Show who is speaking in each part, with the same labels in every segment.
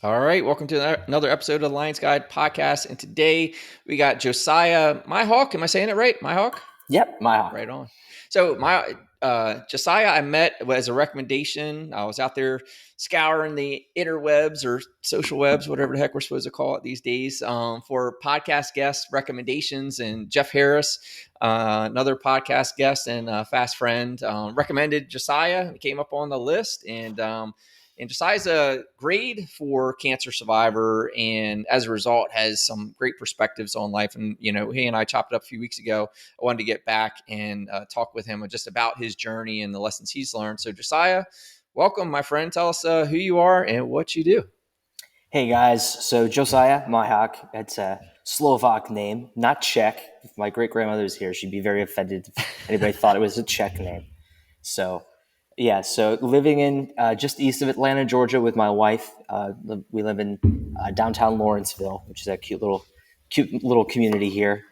Speaker 1: All right, welcome to another episode of the Lions Guide podcast. And today we got Josiah Mihok. Am I saying it right? Mihok?
Speaker 2: Yep, Mihok.
Speaker 1: Right on. So Josiah, I met as a recommendation. I was out there scouring the interwebs or social webs, whatever the heck we're supposed to call it these days, for podcast guest recommendations. And Jeff Harris, another podcast guest and a fast friend, recommended Josiah. He came up on the list, and Josiah's a grade 4 cancer survivor, and as a result, has some great perspectives on life. And he and I chopped it up a few weeks ago. I wanted to get back and talk with him just about his journey and the lessons he's learned. So, Josiah, welcome, my friend. Tell us who you are and what you do.
Speaker 2: Hey guys, so Josiah Mihok. It's a Slovak name, not Czech. If my great grandmother was here, she'd be very offended if anybody thought it was a Czech name. So living in just east of Atlanta, Georgia, with my wife. We live in downtown Lawrenceville, which is a cute little community here.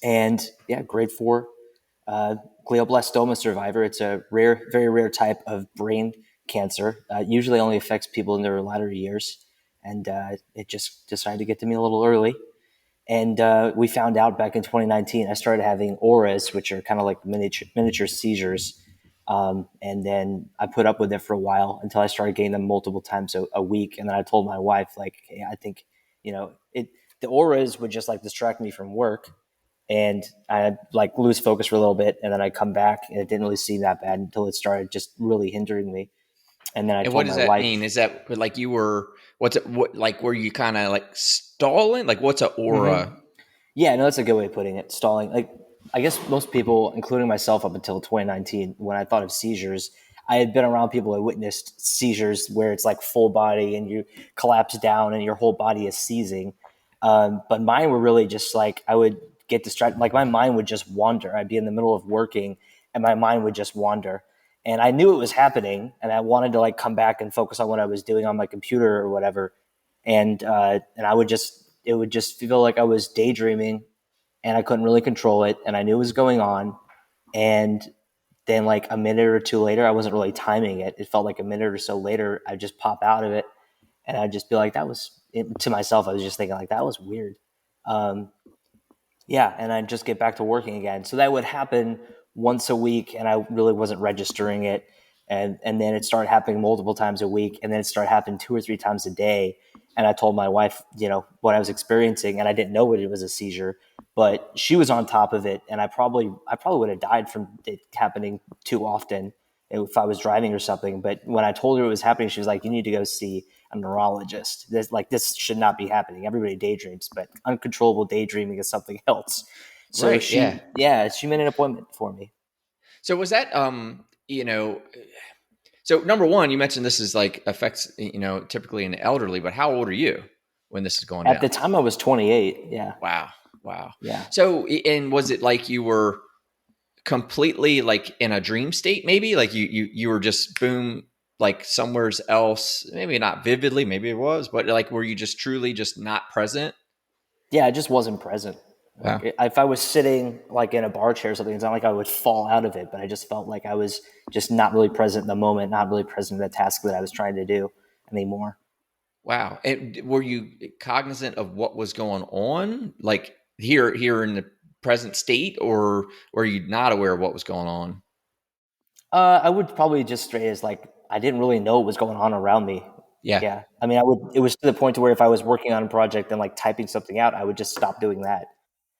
Speaker 2: And yeah, grade 4 glioblastoma survivor. It's a very rare type of brain cancer. Usually only affects people in their latter years. And it just decided to get to me a little early. And we found out back in 2019, I started having auras, which are kind of like miniature seizures. And then I put up with it for a while until I started getting them multiple times a week. And then I told my wife, like, hey, I think, the auras would just like distract me from work. And I'd like lose focus for a little bit. And then I'd come back and it didn't really seem that bad until it started just really hindering me. And then I told
Speaker 1: what does
Speaker 2: my
Speaker 1: that
Speaker 2: wife,
Speaker 1: mean? Is that like you were, were you kind of like stalling? Like what's an aura?
Speaker 2: Mm-hmm. Yeah, no, that's a good way of putting it. Stalling. Like, I guess most people, including myself up until 2019, when I thought of seizures, I had been around people who witnessed seizures where it's like full body and you collapse down and your whole body is seizing. But mine were really just like, I would get distracted. Like my mind would just wander. I'd be in the middle of working and my mind would just wander. And I knew it was happening and I wanted to like come back and focus on what I was doing on my computer or whatever. And it would just feel like I was daydreaming and I couldn't really control it. And I knew it was going on. And then like a minute or two later, I wasn't really timing it. It felt like a minute or so later, I'd just pop out of it and I'd just be like, to myself, I was just thinking like, that was weird. And I'd just get back to working again. So that would happen once a week and I really wasn't registering it. And then it started happening multiple times a week. And then it started happening 2 or 3 times a day. And I told my wife, what I was experiencing, and I didn't know it was a seizure, but she was on top of it. And I probably would have died from it happening too often if I was driving or something. But when I told her it was happening, she was like, you need to go see a neurologist. This should not be happening. Everybody daydreams, but uncontrollable daydreaming is something else. So
Speaker 1: Right.
Speaker 2: she made an appointment for me.
Speaker 1: So was that, so number one, you mentioned this is like affects, typically in the elderly, but how old are you when this is going down?
Speaker 2: At the time I was 28. Yeah.
Speaker 1: Wow.
Speaker 2: Yeah.
Speaker 1: So, and was it like you were completely like in a dream state, maybe like you were just boom, like somewhere else, maybe not vividly, maybe it was, but like, were you just truly just not present?
Speaker 2: Yeah. I just wasn't present.
Speaker 1: Wow.
Speaker 2: Like if I was sitting like in a bar chair or something, it's not like I would fall out of it, but I just felt like I was just not really present in the moment, not really present in the task that I was trying to do anymore.
Speaker 1: Wow. And were you cognizant of what was going on, like here in the present state, or were you not aware of what was going on?
Speaker 2: I would probably just straight as like I didn't really know what was going on around me.
Speaker 1: Yeah.
Speaker 2: Yeah. I mean, it was to the point to where if I was working on a project and like typing something out, I would just stop doing that.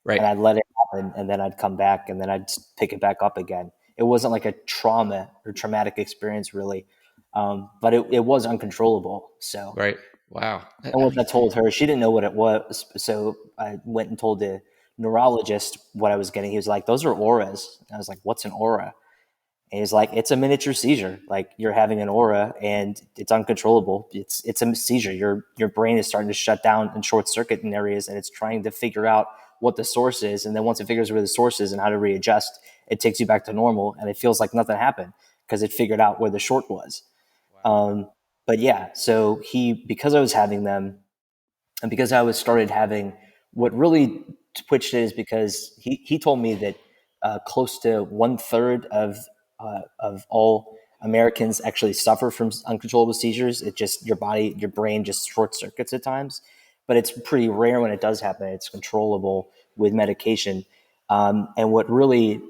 Speaker 1: Right.
Speaker 2: And I'd let it happen and then I'd come back and then I'd pick it back up again. It wasn't like a trauma or traumatic experience really. But it was uncontrollable. So,
Speaker 1: Right. Wow.
Speaker 2: and once I told her, she didn't know what it was. So I went and told the neurologist what I was getting. He was like, those are auras. And I was like, what's an aura? And he's like, it's a miniature seizure. Like you're having an aura and it's uncontrollable. It's a seizure. Your brain is starting to shut down and short circuit in areas and it's trying to figure out what the source is. And then once it figures where the source is and how to readjust, it takes you back to normal. And it feels like nothing happened because it figured out where the short was.
Speaker 1: Wow.
Speaker 2: But yeah, so because I was having them and because I started having what really twitched it is because he told me that close to 1/3 of all Americans actually suffer from uncontrollable seizures. It just your brain just short circuits at times, but it's pretty rare when it does happen. It's controllable with medication. And what really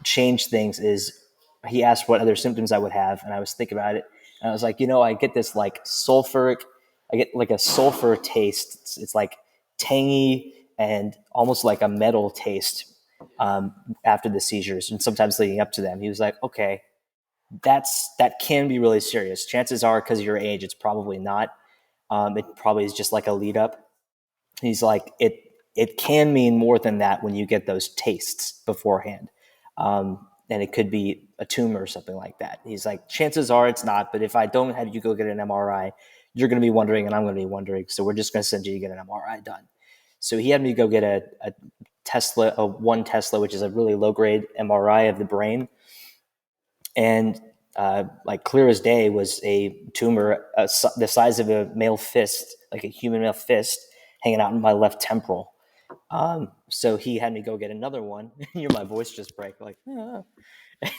Speaker 2: changed things is he asked what other symptoms I would have, and I was thinking about it, and I was like, I get this like sulfuric, I get like a sulfur taste. It's like tangy and almost like a metal taste after the seizures, and sometimes leading up to them. He was like, okay, that can be really serious. Chances are, because of your age, it's probably not. It probably is just like a lead up. He's like, it can mean more than that when you get those tastes beforehand. And it could be a tumor or something like that. He's like, chances are it's not, but if I don't have you go get an MRI, you're going to be wondering and I'm going to be wondering. So we're just going to send you to get an MRI done. So he had me go get a Tesla, a 1 Tesla, which is a really low grade MRI of the brain. And like clear as day was a tumor the size of a male fist, like a human male fist, hanging out in my left temporal. So he had me go get another one. Hear my voice just break, like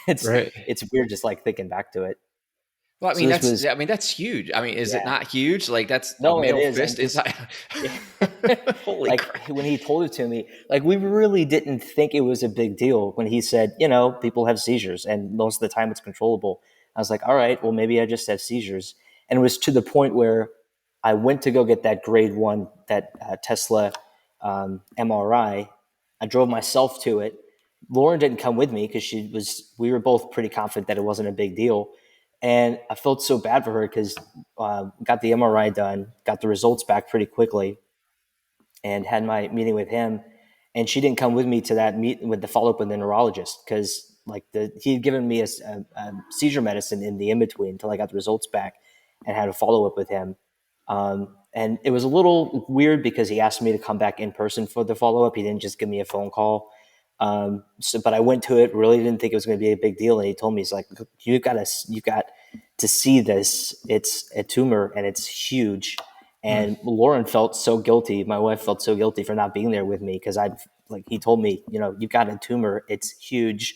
Speaker 2: it's
Speaker 1: Right.
Speaker 2: it's weird just like thinking back to it.
Speaker 1: Well,
Speaker 2: So this was
Speaker 1: that's huge. I mean, is it
Speaker 2: yeah.
Speaker 1: not huge? Like that's a
Speaker 2: No, it
Speaker 1: male
Speaker 2: is. And
Speaker 1: fist
Speaker 2: just
Speaker 1: inside.
Speaker 2: yeah.
Speaker 1: Holy
Speaker 2: Like
Speaker 1: crap.
Speaker 2: when he told it to me, like we really didn't think it was a big deal when he said, people have seizures and most of the time it's controllable. I was like, all right, well, maybe I just have seizures. And it was to the point where I went to go get that grade 1, that Tesla MRI. I drove myself to it. Lauren didn't come with me because we were both pretty confident that it wasn't a big deal. And I felt so bad for her because got the MRI done, got the results back pretty quickly, and had my meeting with him. And she didn't come with me to that meet with the follow up with the neurologist because he had given me a seizure medicine in the in between until I got the results back and had a follow up with him. And it was a little weird because he asked me to come back in person for the follow up. He didn't just give me a phone call. But I went to it, really didn't think it was going to be a big deal. And he told me, he's like, you got to see this. It's a tumor and it's huge.
Speaker 1: Hmm.
Speaker 2: And Lauren felt so guilty. My wife felt so guilty for not being there with me because he told me, you've got a tumor. It's huge.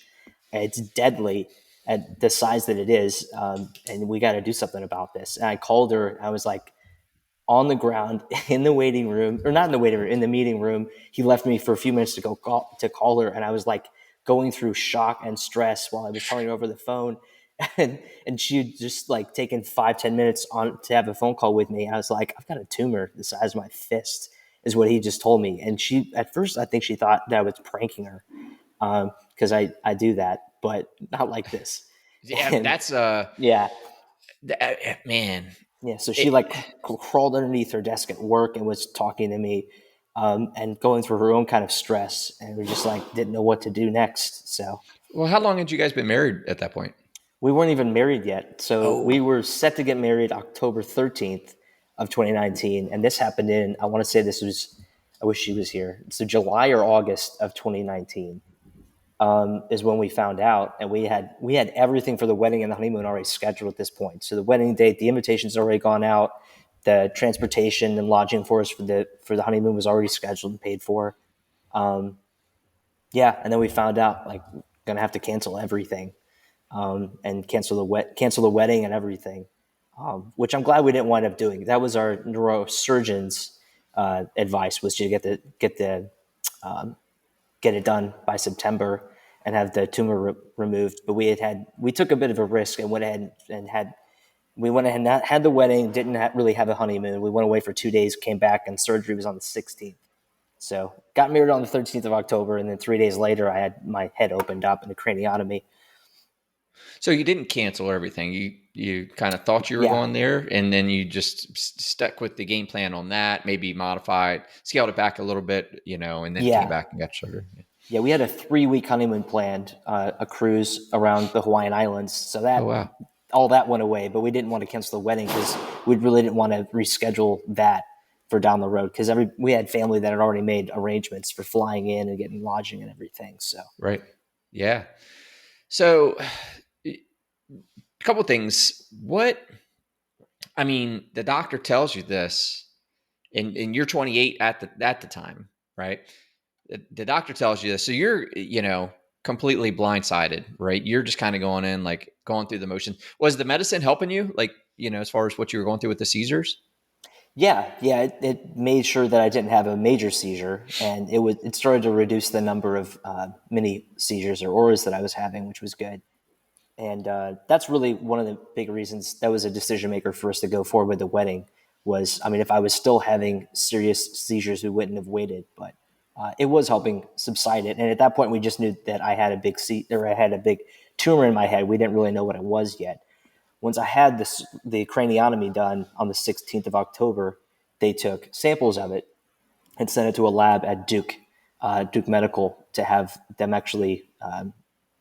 Speaker 2: It's deadly at the size that it is. And we got to do something about this. And I called her. I was like, on the ground in the waiting room, or not in the waiting room, in the meeting room. He left me for a few minutes to call her, and I was like going through shock and stress while I was telling her over the phone, and she just like taken 5-10 minutes on to have a phone call with me. I was like, I've got a tumor the size of my fist, is what he just told me, and she at first I think she thought that I was pranking her because I do that, but not like this,
Speaker 1: Yeah,
Speaker 2: and
Speaker 1: that's
Speaker 2: yeah.
Speaker 1: man.
Speaker 2: Yeah, so she
Speaker 1: It,
Speaker 2: like crawled underneath her desk at work and was talking to me, and going through her own kind of stress, and we just like didn't know what to do next. So
Speaker 1: well, how long had you guys been married at that point?
Speaker 2: we weren't even married yet. So
Speaker 1: Oh,
Speaker 2: we were set to get married October 13th of 2019, and this happened in, I want to say this was, I wish she was here. So July or August of 2019 is when we found out, and we had everything for the wedding and the honeymoon already scheduled at this point. So the wedding date, the invitation's already gone out, the transportation and lodging for us for the honeymoon was already scheduled and paid for. Um, yeah, and then we found out like gonna have to cancel everything, and cancel the wedding and everything, which I'm glad we didn't wind up doing. That was our neurosurgeon's advice, was to get it done by September and have the tumor removed. But we took a bit of a risk and went ahead and had the wedding, didn't really have a honeymoon. We went away for 2 days, came back, and surgery was on the 16th. So got married on the 13th of October, and then 3 days later, I had my head opened up and a craniotomy.
Speaker 1: so you didn't cancel everything. You kind of thought you were
Speaker 2: Yeah,
Speaker 1: going there, and then you just stuck with the game plan on that. Maybe modified, scaled it back a little bit, and then came
Speaker 2: yeah,
Speaker 1: back and got sugar.
Speaker 2: yeah. We had a 3-week honeymoon planned, a cruise around the Hawaiian Islands. So
Speaker 1: Oh
Speaker 2: that
Speaker 1: wow,
Speaker 2: all that went away, but we didn't want to cancel the wedding because we really didn't want to reschedule that for down the road because we had family that had already made arrangements for flying in and getting lodging and everything. So
Speaker 1: right? Yeah. So, a couple things. I mean, the doctor tells you this, and you're 28 at the time, right? The doctor tells you this, so you're completely blindsided, right? You're just kind of going in, like going through the motion. Was the medicine helping you, like, as far as what you were going through with the seizures?
Speaker 2: Yeah. It made sure that I didn't have a major seizure, and it started to reduce the number of mini seizures or auras that I was having, which was good. And that's really one of the big reasons that was a decision maker for us to go forward with the wedding. Was, I mean, if I was still having serious seizures, we wouldn't have waited, but it was helping subside it. And at that point, we just knew that I had I had a big tumor in my head. We didn't really know what it was yet. Once I had the craniotomy done on the 16th of October, they took samples of it and sent it to a lab at Duke Medical, to have them actually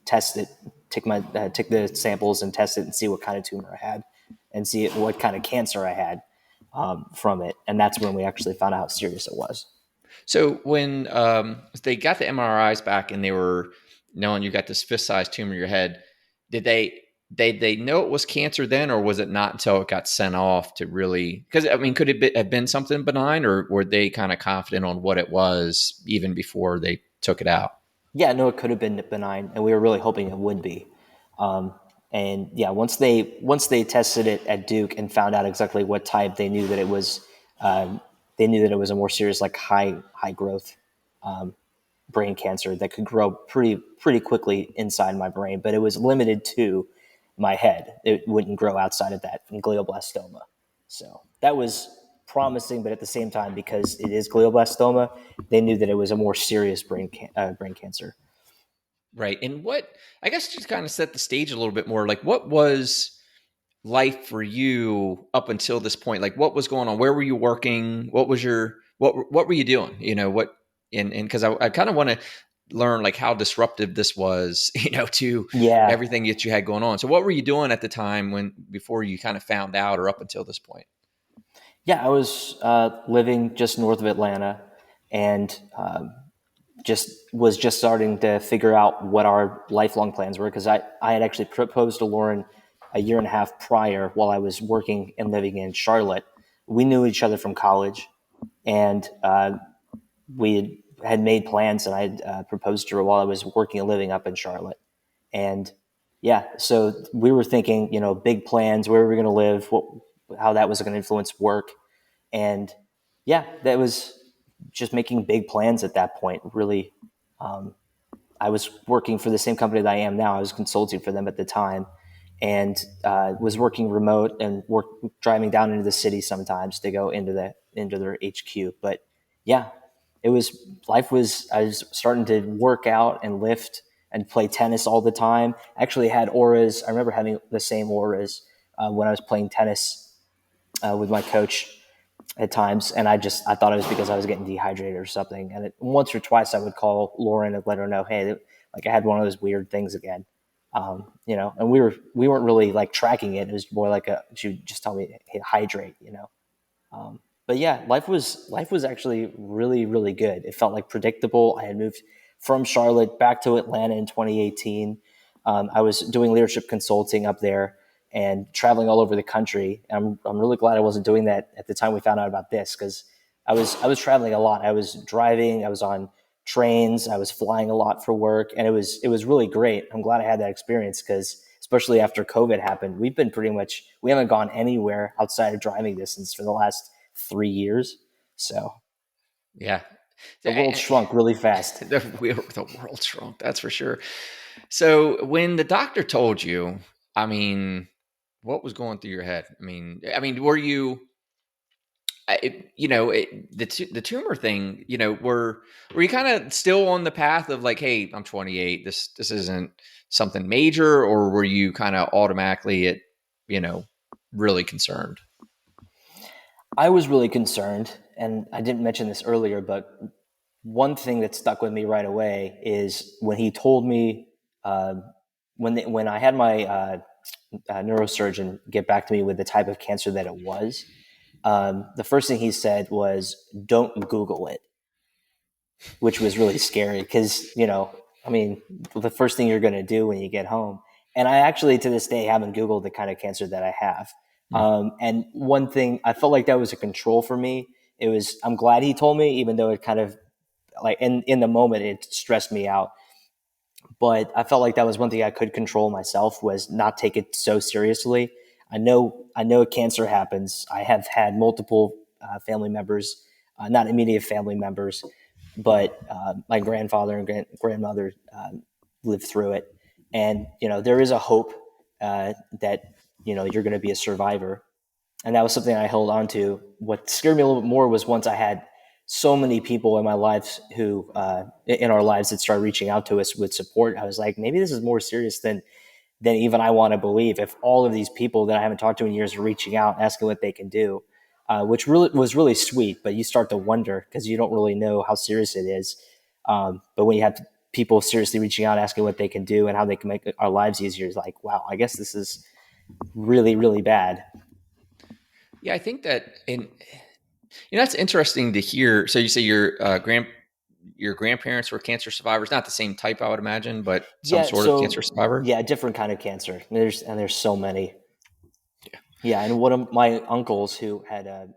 Speaker 2: test it, take the samples and test it and see what kind of tumor I had, and see what kind of cancer I had from it. And that's when we actually found out how serious it was.
Speaker 1: So when they got the MRIs back and they were knowing you got this fist-sized tumor in your head, did they know it was cancer then, or was it not until it got sent off to really? Because I mean, could it have been something benign, or were they kind of confident on what it was even before they took it out?
Speaker 2: Yeah, no, it could have been benign, and we were really hoping it would be. Um, and yeah, once they tested it at Duke and found out exactly what type, they knew that it was they knew that it was a more serious, like high growth brain cancer that could grow pretty quickly inside my brain, but it was limited to my head. It wouldn't grow outside of that, in glioblastoma. So that was promising, but at the same time, because it is glioblastoma, they knew that it was a more serious brain cancer.
Speaker 1: Right. And what, I guess, just kind of set the stage a little bit more. Like, what was life for you up until this point? Like, what was going on? Where were you working? What was your what were you doing? What, and because I kind of want to learn like how disruptive this was, to
Speaker 2: Yeah,
Speaker 1: everything that you had going on. So what were you doing at the time when before you kind of found out, or up until this point?
Speaker 2: yeah. I was living just north of Atlanta, and just starting to figure out what our lifelong plans were, because I had actually proposed to Lauren a year and a half prior, while I was working and living in Charlotte. We knew each other from college, and we had made plans, and I had proposed to her while I was working and living up in Charlotte. And yeah, so we were thinking, big plans, where we were going to live, how that was going to influence work. And yeah, that was just making big plans at that point. Really, I was working for the same company that I am now. I was consulting for them at the time, and was working remote and driving down into the city sometimes to go into their HQ. But yeah, it was life was I was starting to work out and lift and play tennis all the time. I actually had auras. I remember having the same auras when I was playing tennis with my coach at times, and I thought it was because I was getting dehydrated or something. And once or twice I would call Lauren and let her know, hey, like I had one of those weird things again. And we weren't really like tracking it. It was more like she would just tell me, hey, hydrate. But yeah, life was actually really, really good. It felt like predictable. I had moved from Charlotte back to Atlanta in 2018. I was doing leadership consulting up there and traveling all over the country. I'm really glad I wasn't doing that at the time we found out about this, because I was traveling a lot. I was driving. I was on trains. I was flying a lot for work, and it was really great. I'm glad I had that experience, because especially after COVID happened, we haven't gone anywhere outside of driving distance for the last 3 years. So
Speaker 1: Yeah.
Speaker 2: the world shrunk really fast.
Speaker 1: The world shrunk, that's for sure. So when the doctor told you, I mean, what was going through your head? I mean, were you, the tumor thing, were you kind of still on the path of like, hey, I'm 28, this isn't something major, or were you kind of automatically you know, really concerned?
Speaker 2: I was really concerned, and I didn't mention this earlier, but one thing that stuck with me right away is when he told me, uh, when I had my neurosurgeon get back to me with the type of cancer that it was. The first thing he said was, "Don't Google it," which was really scary, because I mean, the first thing you're going to do when you get home. And I actually, to this day, haven't Googled the kind of cancer that I have.
Speaker 1: Mm.
Speaker 2: And one thing, I felt like that was a control for me. I'm glad he told me, even though it kind of, like, in the moment, it stressed me out. but I felt like that was one thing I could control myself, was not take it so seriously. I know cancer happens. I have had multiple family members, not immediate family members, but my grandfather and grandmother lived through it. And there is a hope that you're going to be a survivor, and that was something I held on to. What scared me a little bit more was once I had so many people in my lives who, in our lives, that started reaching out to us with support. I was like, maybe this is more serious than even I want to believe. If all of these people that I haven't talked to in years are reaching out, asking what they can do, which really was really sweet. But you start to wonder because you don't really know how serious it is. But when you have people seriously reaching out, asking what they can do and how they can make our lives easier, it's like, wow, I guess this is really, really bad.
Speaker 1: Yeah, I think that, and that's interesting to hear. So you say your grandparents were cancer survivors, not the same type, I would imagine, but some
Speaker 2: Yeah,
Speaker 1: sort of cancer
Speaker 2: so
Speaker 1: survivor.
Speaker 2: yeah, different kind of cancer. There's so many. Yeah, and one of my uncles who had a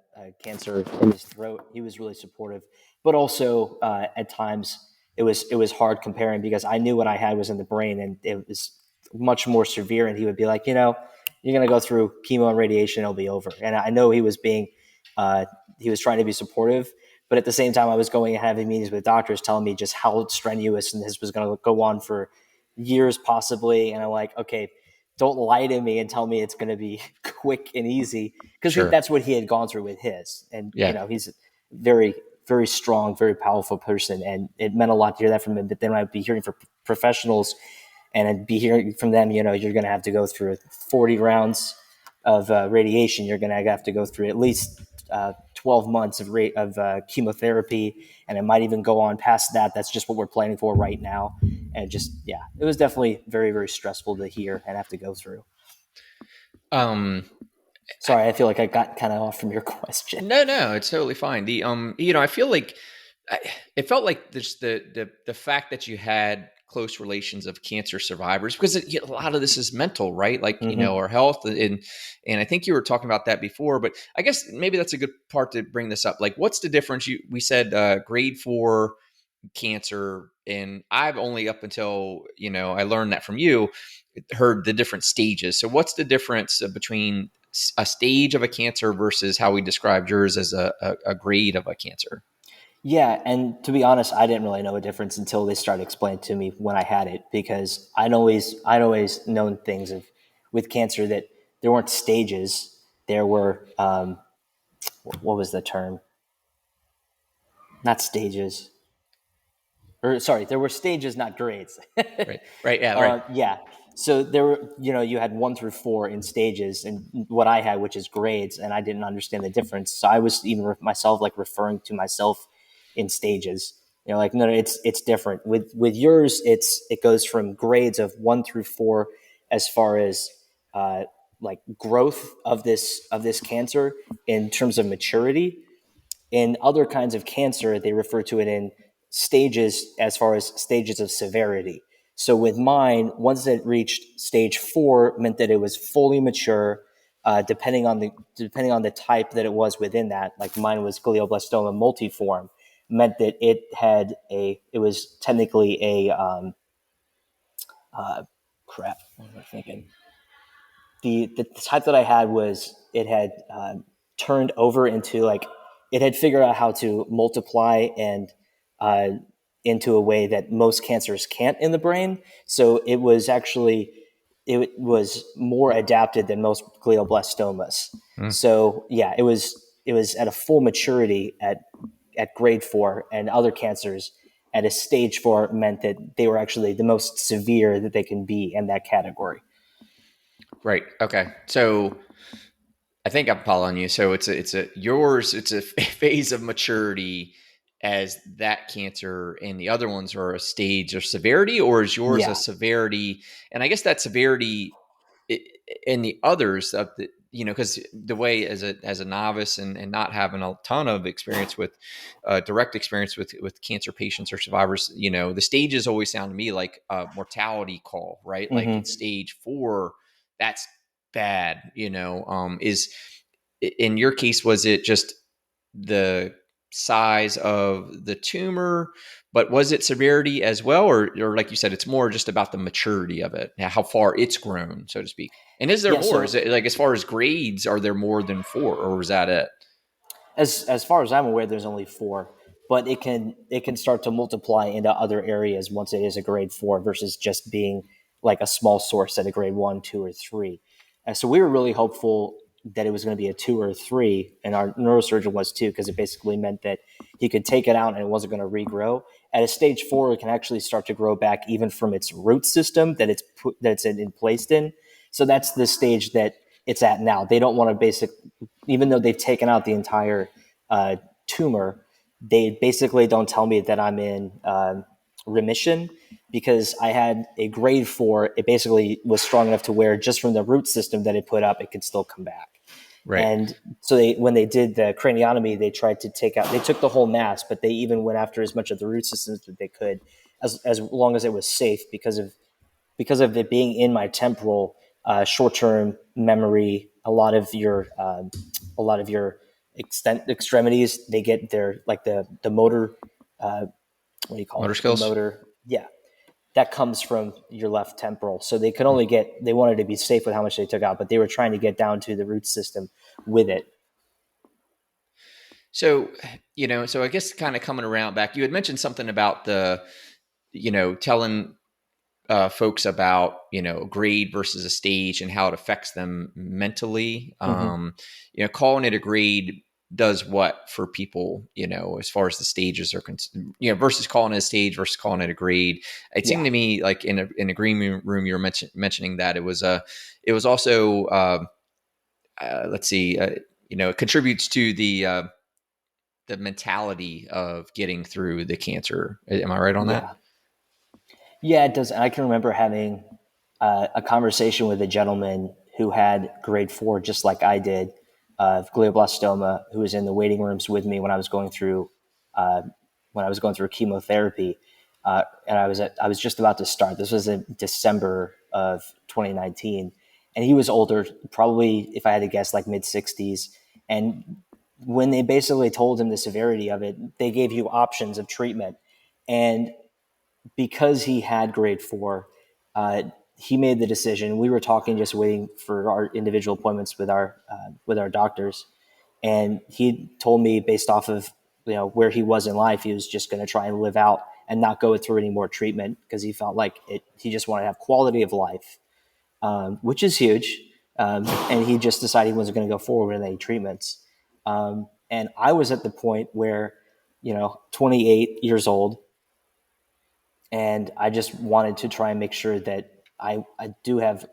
Speaker 2: cancer in his throat, he was really supportive, but also at times it was hard comparing because I knew what I had was in the brain and it was much more severe. And he would be like, you're gonna go through chemo and radiation, it'll be over. And I know uh, he was trying to be supportive, but at the same time, I was going and having meetings with doctors telling me just how strenuous and this was going to go on for years possibly. And I'm like, okay, don't lie to me and tell me it's going to be quick and easy, because
Speaker 1: Sure.
Speaker 2: that's what he had gone through with his. And
Speaker 1: Yeah.
Speaker 2: he's a very, very strong, very powerful person, and it meant a lot to hear that from him. But then I'd be hearing from professionals, and I'd be hearing from them, you're going to have to go through 40 rounds of radiation. You're going to have to go through at least 12 months of chemotherapy, and it might even go on past that. That's just what we're planning for right now. And just, yeah, it was definitely very, very stressful to hear and have to go through.
Speaker 1: Um, I,
Speaker 2: Sorry, I feel like I got kind of off from your question.
Speaker 1: no, it's totally fine. I feel like I, it felt like there's the fact that you had close relations of cancer survivors, because a lot of this is mental, right? Like,
Speaker 2: Mm-hmm.
Speaker 1: our health, and I think you were talking about that before, but I guess maybe that's a good part to bring this up. Like, what's the difference? We said grade 4 cancer, and I've only, up until I learned that from you, heard the different stages. So what's the difference between a stage of a cancer versus how we described yours as a grade of a cancer?
Speaker 2: Yeah, and to be honest, I didn't really know a difference until they started explaining to me when I had it, because I'd always known things with cancer, that there weren't stages. There were what was the term? Not stages. Or sorry, there were stages, not grades.
Speaker 1: Right, yeah, right.
Speaker 2: Yeah. So there were, you had 1 through 4 in stages, and what I had, which is grades, and I didn't understand the difference. So I was even myself like referring to myself in stages. Like, no, it's different. With yours, it goes from grades of 1 through 4 as far as uh, like growth of this cancer in terms of maturity. In other kinds of cancer, they refer to it in stages as far as stages of severity. So with mine, once it reached stage 4, meant that it was fully mature. Depending on the type that it was within that, like mine was glioblastoma multiform, meant that it was technically a crap. What am I thinking? The type that I had was, it had turned over into, like, it had figured out how to multiply and uh, into a way that most cancers can't in the brain. So it was more adapted than most glioblastomas.
Speaker 1: Mm.
Speaker 2: So yeah, it was at a full maturity at grade 4, and other cancers at a stage 4 meant that they were actually the most severe that they can be in that category.
Speaker 1: Right. Okay. So I think I'm following you. So it's a phase of maturity as that cancer, and the other ones are a stage of severity, or is yours a
Speaker 2: Yeah.
Speaker 1: severity? And I guess that severity in the others of the, because the way, as a novice, and not having a ton of experience with direct experience with cancer patients or survivors, the stages always sound to me like a mortality call, right? Like it's
Speaker 2: Hmm.
Speaker 1: stage 4, that's bad. Is, in your case, was it just the size of the tumor, but was it severity as well, or like you said, it's more just about the maturity of it, how far it's grown, so to speak? And is there
Speaker 2: Yeah,
Speaker 1: more? Is
Speaker 2: so
Speaker 1: it like, as far as grades, are there more than four, or was that it?
Speaker 2: as far as I'm aware, there's only four, but it can start to multiply into other areas once it is a grade four versus just being like a small source at a grade one, two, or three. And so we were really hopeful that it was going to be a two or a three, and our neurosurgeon was too, because it basically meant that he could take it out and it wasn't going to regrow. At a stage four, it can actually start to grow back even from its root system that it's in placed in. So that's the stage that it's at now. They don't want to even though they've taken out the entire uh, tumor, they basically don't tell me that I'm in remission because I had a grade four. It basically was strong enough to where just from the root system that it put up, it could still come back.
Speaker 1: Right.
Speaker 2: And so when they did the craniotomy, they tried to they took the whole mass, but they even went after as much of the root systems that they could, as long as it was safe, because of it being in my temporal, short-term memory. A lot of your extremities, they get their like the motor. What do you call
Speaker 1: Motor
Speaker 2: it? The
Speaker 1: skills.
Speaker 2: motor. Yeah, that comes from your left temporal. So they wanted to be safe with how much they took out, but they were trying to get down to the root system with it.
Speaker 1: So, so I guess kind of coming around back, you had mentioned something about telling folks about, grade versus a stage and how it affects them mentally.
Speaker 2: Mm-hmm.
Speaker 1: Calling it a grade does what for people, as far as the stages are concerned, versus calling it a stage versus calling it a grade. It seemed
Speaker 2: Yeah,
Speaker 1: to me like in a green room, you were mentioning that it was also, let's see, it contributes to the mentality of getting through the cancer. Am I right on that?
Speaker 2: yeah. Yeah, it does. And I can remember having a conversation with a gentleman who had grade four, just like I did, of glioblastoma, who was in the waiting rooms with me uh, when I was going through chemotherapy, and I was just about to start. This was in December of 2019, and he was older, probably if I had to guess, like mid 60s. And when they basically told him the severity of it, they gave you options of treatment, and because he had grade four, uh, he made the decision. We were talking, just waiting for our individual appointments with our doctors, and he told me based off of where he was in life, he was just going to try and live out and not go through any more treatment because he felt like it. He just wanted to have quality of life, which is huge. And he just decided he wasn't going to go forward with any treatments. And I was at the point where, 28 years old, and I just wanted to try and make sure that I do have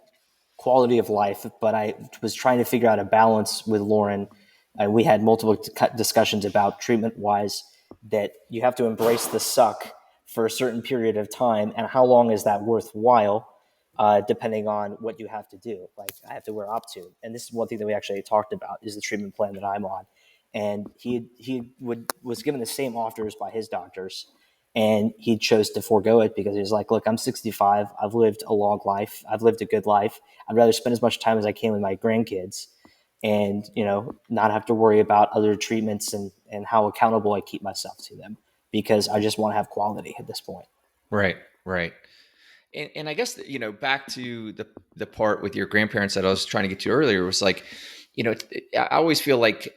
Speaker 2: quality of life, but I was trying to figure out a balance with Lauren. And we had multiple discussions about treatment wise that you have to embrace the suck for a certain period of time. And how long is that worthwhile? Depending on what you have to do. Like I have to wear Optune. And this is one thing that we actually talked about is the treatment plan that I'm on. And was given the same offers by his doctors, and he chose to forego it because he was like, look, I'm 65. I've lived a long life. I've lived a good life. I'd rather spend as much time as I can with my grandkids and, not have to worry about other treatments and how accountable I keep myself to them because I just want to have quality at this point.
Speaker 1: Right. Right. And I guess, back to the part with your grandparents that I was trying to get to earlier was like, I always feel like,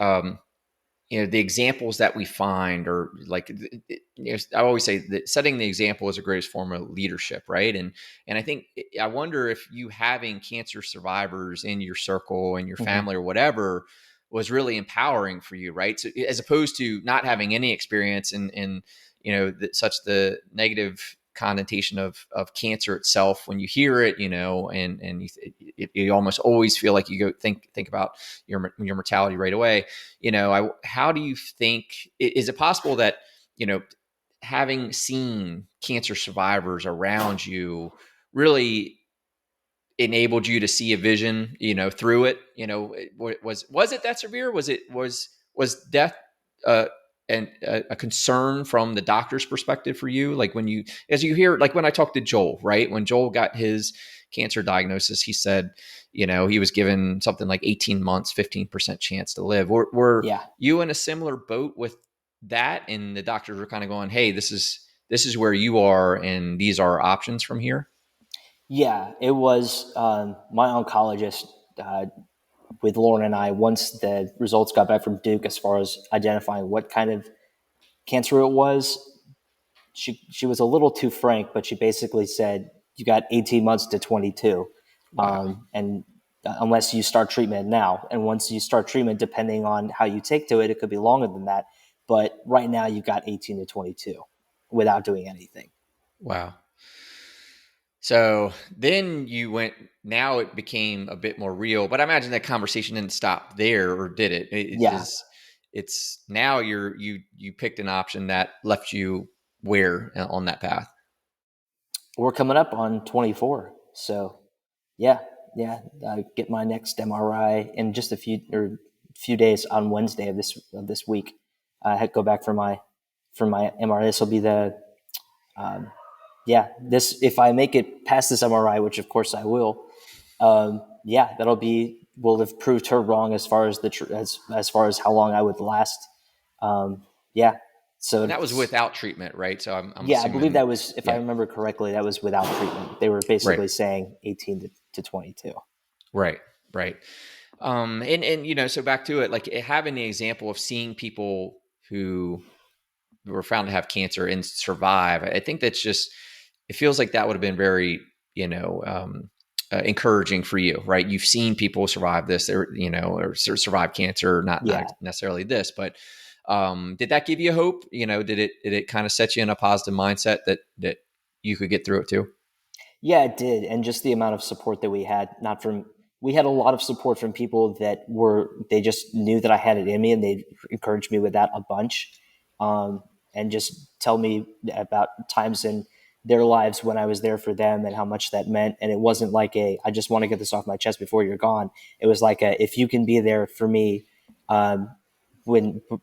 Speaker 1: the examples that we find are like, I always say that setting the example is the greatest form of leadership, right? And I think, I wonder if you having cancer survivors in your circle and your
Speaker 2: Mm-hmm.
Speaker 1: family or whatever was really empowering for you, right? So as opposed to not having any experience in such the negative connotation of cancer itself when you hear it, and you almost always feel like you go think about your mortality right away. How do you think, is it possible that, having seen cancer survivors around you really enabled you to see a vision, through it? Was it that severe? Was death, uh, and a concern from the doctor's perspective for you? Like when as you hear, like when I talked to Joel, right? When Joel got his cancer diagnosis, he said, he was given something like 18 months, 15% chance to live. Were
Speaker 2: Yeah.
Speaker 1: you in a similar boat with that, and the doctors were kind of going, "Hey, this is where you are, and these are options from here."
Speaker 2: Yeah, it was my oncologist with Lauren and I. Once the results got back from Duke, as far as identifying what kind of cancer it was, she was a little too frank, but she basically said you got 18 months to 22,
Speaker 1: Wow.
Speaker 2: and unless you start treatment now, and once you start treatment, depending on how you take to it, it could be longer than that. But right now, you got 18 to 22 without doing anything.
Speaker 1: Wow. So then you went. Now it became a bit more real, but I imagine that conversation didn't stop there, or did it? It
Speaker 2: Yeah,
Speaker 1: just it's now you picked an option that left you where on that path.
Speaker 2: we're coming up on 24, so yeah, yeah. I get my next MRI in just a few days on Wednesday of this week. I had to go back for my MRI. This will be the um, yeah. This if I make it past this MRI, which of course I will. Yeah, that'll be will have proved her wrong as far as as far as how long I would last. Yeah, so
Speaker 1: And that was without treatment, right? So I'm
Speaker 2: yeah, I believe
Speaker 1: assuming,
Speaker 2: that was, if I
Speaker 1: yeah,
Speaker 2: remember correctly, that was without treatment. They were
Speaker 1: right,
Speaker 2: basically saying 18 to 22.
Speaker 1: right, right. And so back to it, like having the example of seeing people who were found to have cancer and survive. I think that's just, it feels like that would have been very, encouraging for you, right? You've seen people survive this, or survive cancer, not
Speaker 2: Yeah,
Speaker 1: necessarily this, but did that give you hope? Did it kind of set you in a positive mindset that you could get through it too?
Speaker 2: yeah, it did, and just the amount of support that we had, not from we had a lot of support from people that were they just knew that I had it in me, and they encouraged me with that a bunch, and just tell me about times in their lives when I was there for them and how much that meant. And it wasn't like I just want to get this off my chest before you're gone. It was like if you can be there for me um,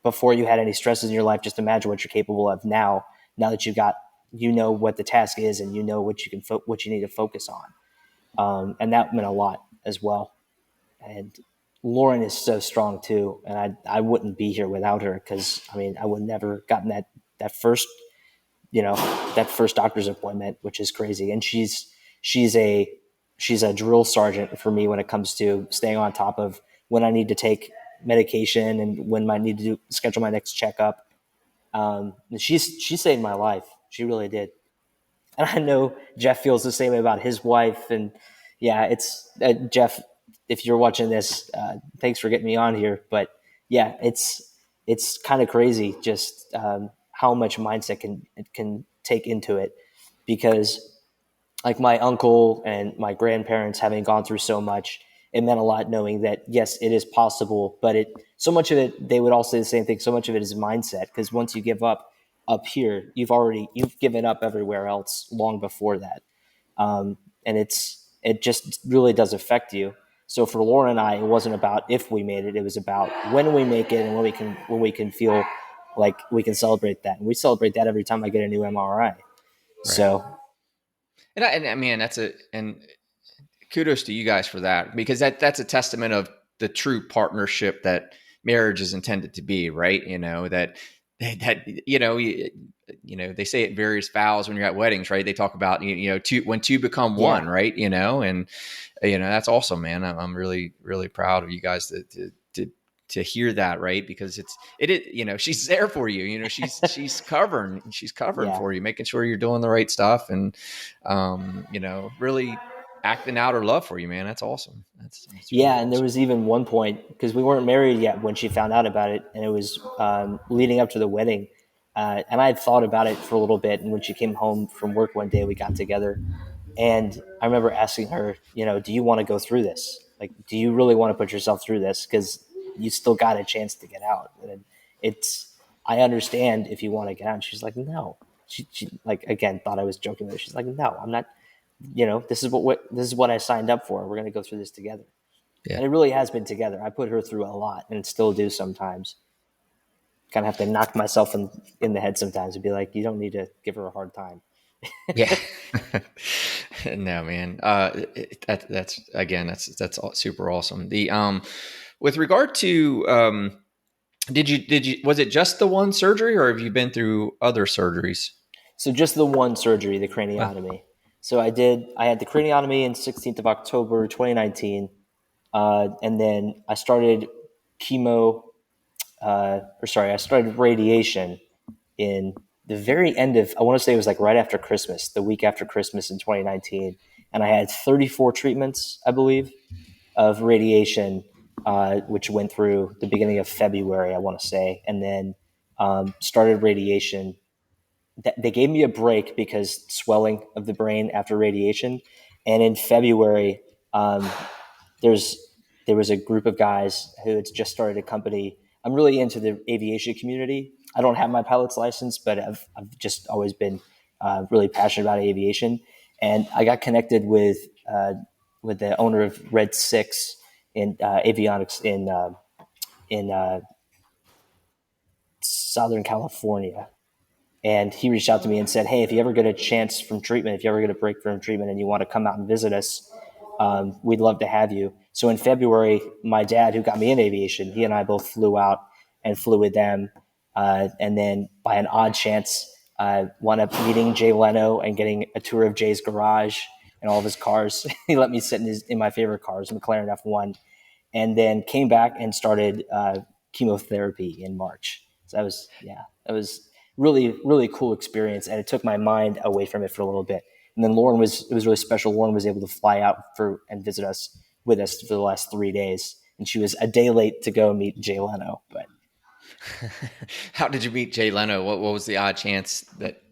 Speaker 2: before you had any stresses in your life, just imagine what you're capable of now. Now that you know what the task is, and you know what what you need to focus on, and that meant a lot as well. And Lauren is so strong too, and I wouldn't be here without her, because I mean I would never gotten that first you know that first doctor's appointment, which is crazy. And she's a she's a drill sergeant for me when it comes to staying on top of when I need to take medication and when I need to schedule my next checkup. She saved my life. She really did. And I know Jeff feels the same way about his wife. And yeah, it's Jeff. If you're watching this, thanks for getting me on here. But yeah, it's kind of crazy just how much mindset can take into it, because like my uncle and my grandparents having gone through so much, it meant a lot knowing that yes, it is possible. But it so much of it, they would all say the same thing. So much of it is mindset, because once you give up here, you've given up everywhere else long before that, and it just really does affect you. So for Lauren and I, it wasn't about if we made it; it was about when we make it and when we can feel like we can celebrate that. And we celebrate that every time I get a new MRI.
Speaker 1: Right.
Speaker 2: So
Speaker 1: And I mean, and kudos to you guys for that, because that's a testament of the true partnership that marriage is intended to be, right? They say it various vows when you're at weddings, right? They talk about two, when two become
Speaker 2: yeah,
Speaker 1: one, right? And that's awesome, man. I'm really really proud of you guys to hear that, right? Because she's there for you. She's covering
Speaker 2: yeah.
Speaker 1: for you, making sure you're doing the right stuff, and really acting out her love for you, man. That's awesome. That's really
Speaker 2: Yeah, and there
Speaker 1: awesome.
Speaker 2: was even one point, because we weren't married yet when she found out about it, and it was leading up to the wedding. And I had thought about it for a little bit. And when she came home from work one day, we got together, and I remember asking her, do you want to go through this? Like, do you really want to put yourself through this? Because you still got a chance to get out. And I understand if you want to get out. And she's like, no. She like again thought I was joking with her. She's like, no, I'm not. This is what I signed up for. We're going to go through this together.
Speaker 1: Yeah.
Speaker 2: And it really has been together. I put her through a lot, and still do sometimes. Kind of have to knock myself in the head sometimes and be like, you don't need to give her a hard time.
Speaker 1: Yeah. No, man. That's again, that's super awesome. The with regard to Was it just the one surgery, or have you been through other surgeries?
Speaker 2: So just the one surgery, the
Speaker 1: Well,
Speaker 2: craniotomy. So I had the craniotomy in 16th of October 2019, and then I started chemo, I started radiation in the very end of, I want to say it was like right after Christmas, the week after Christmas in 2019. And I had 34 treatments, I believe, of radiation, which went through the beginning of February, I want to say. And then started radiation. They gave me a break because swelling of the brain after radiation. And in February, um, there's there was a group of guys who had just started a company. I'm really into the aviation community. I don't have my pilot's license, but I've just always been really passionate about aviation. And I got connected with the owner of Red Six in avionics in Southern California. And he reached out to me and said, "Hey, if you ever get a chance from treatment, if you ever get a break from treatment, and you want to come out and visit us, we'd love to have you." So in February, my dad, who got me in aviation, he and I both flew out and flew with them. And then by an odd chance, wound up meeting Jay Leno and getting a tour of Jay's garage and all of his cars. He let me sit in my favorite cars, McLaren F1, and then came back and started chemotherapy in March. So that was really cool experience, and it took my mind away from it for a little bit. And then it was really special. Lauren was able to fly out and visit us with us for the last 3 days, and she was a day late to go meet Jay Leno. But
Speaker 1: how did you meet Jay Leno? What was the odd chance that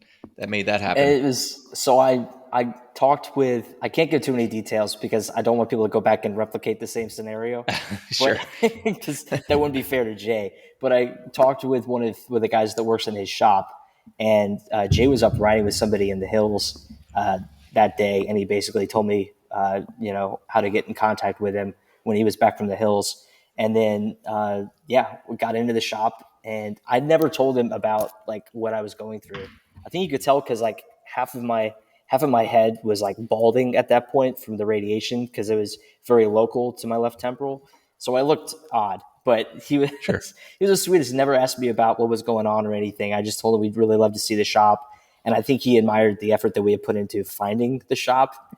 Speaker 1: made that happen?
Speaker 2: it was so I talked with, I can't give too many details because I don't want people to go back and replicate the same scenario, but
Speaker 1: Sure.
Speaker 2: because that wouldn't be fair to Jay. But I talked with one of the guys that works in his shop, and Jay was up riding with somebody in the hills that day, and he basically told me how to get in contact with him when he was back from the hills. And then we got into the shop, and I never told him about like what I was going through. I think you could tell because like half of my head was like balding at that point from the radiation because it was very local to my left temporal. So I looked odd, but
Speaker 1: Sure.
Speaker 2: he was the sweetest. He never asked me about what was going on or anything. I just told him we'd really love to see the shop, and I think he admired the effort that we had put into finding the shop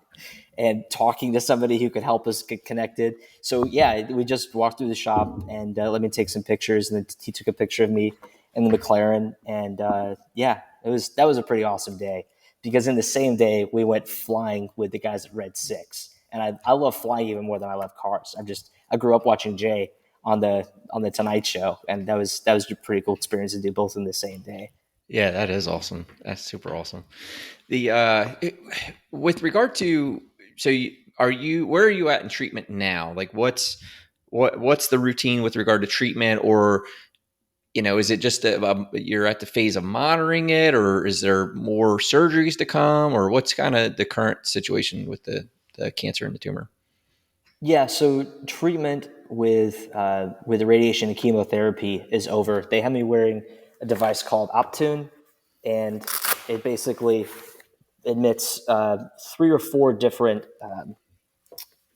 Speaker 2: and talking to somebody who could help us get connected. So yeah, we just walked through the shop and let me take some pictures, and then he took a picture of me in the McLaren, and that was a pretty awesome day because in the same day we went flying with the guys at Red Six, and I love flying even more than I love cars. I grew up watching Jay on the Tonight Show, and that was a pretty cool experience to do both in the same day.
Speaker 1: Yeah, that is awesome. That's super awesome. The with regard to are you where are you at in treatment now? Like what's the routine with regard to treatment, or is it just you're at the phase of monitoring it, or is there more surgeries to come, or what's kind of the current situation with the cancer and the tumor?
Speaker 2: Yeah, so treatment with the radiation and chemotherapy is over. They have me wearing a device called Optune, and it basically emits three or four different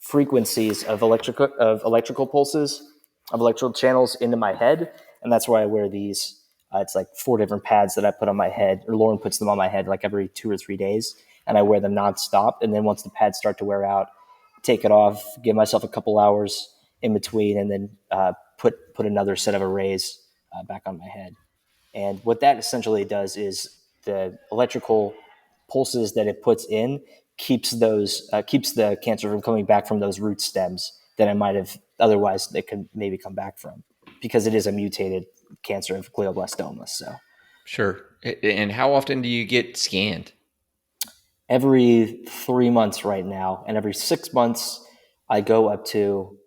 Speaker 2: frequencies of electrical pulses of electrical channels into my head, and that's why I wear these. It's like four different pads that I put on my head, or Lauren puts them on my head like every 2 or 3 days, and I wear them nonstop. And then once the pads start to wear out, take it off, give myself a couple hours in between, and then put another set of arrays back on my head. And what that essentially does is the electrical pulses that it puts in keeps the cancer from coming back from those root stems that I might have otherwise that could maybe come back from because it is a mutated cancer of glioblastoma. So
Speaker 1: Sure. And how often do you get scanned?
Speaker 2: every 3 months right now, and every 6 months I go up to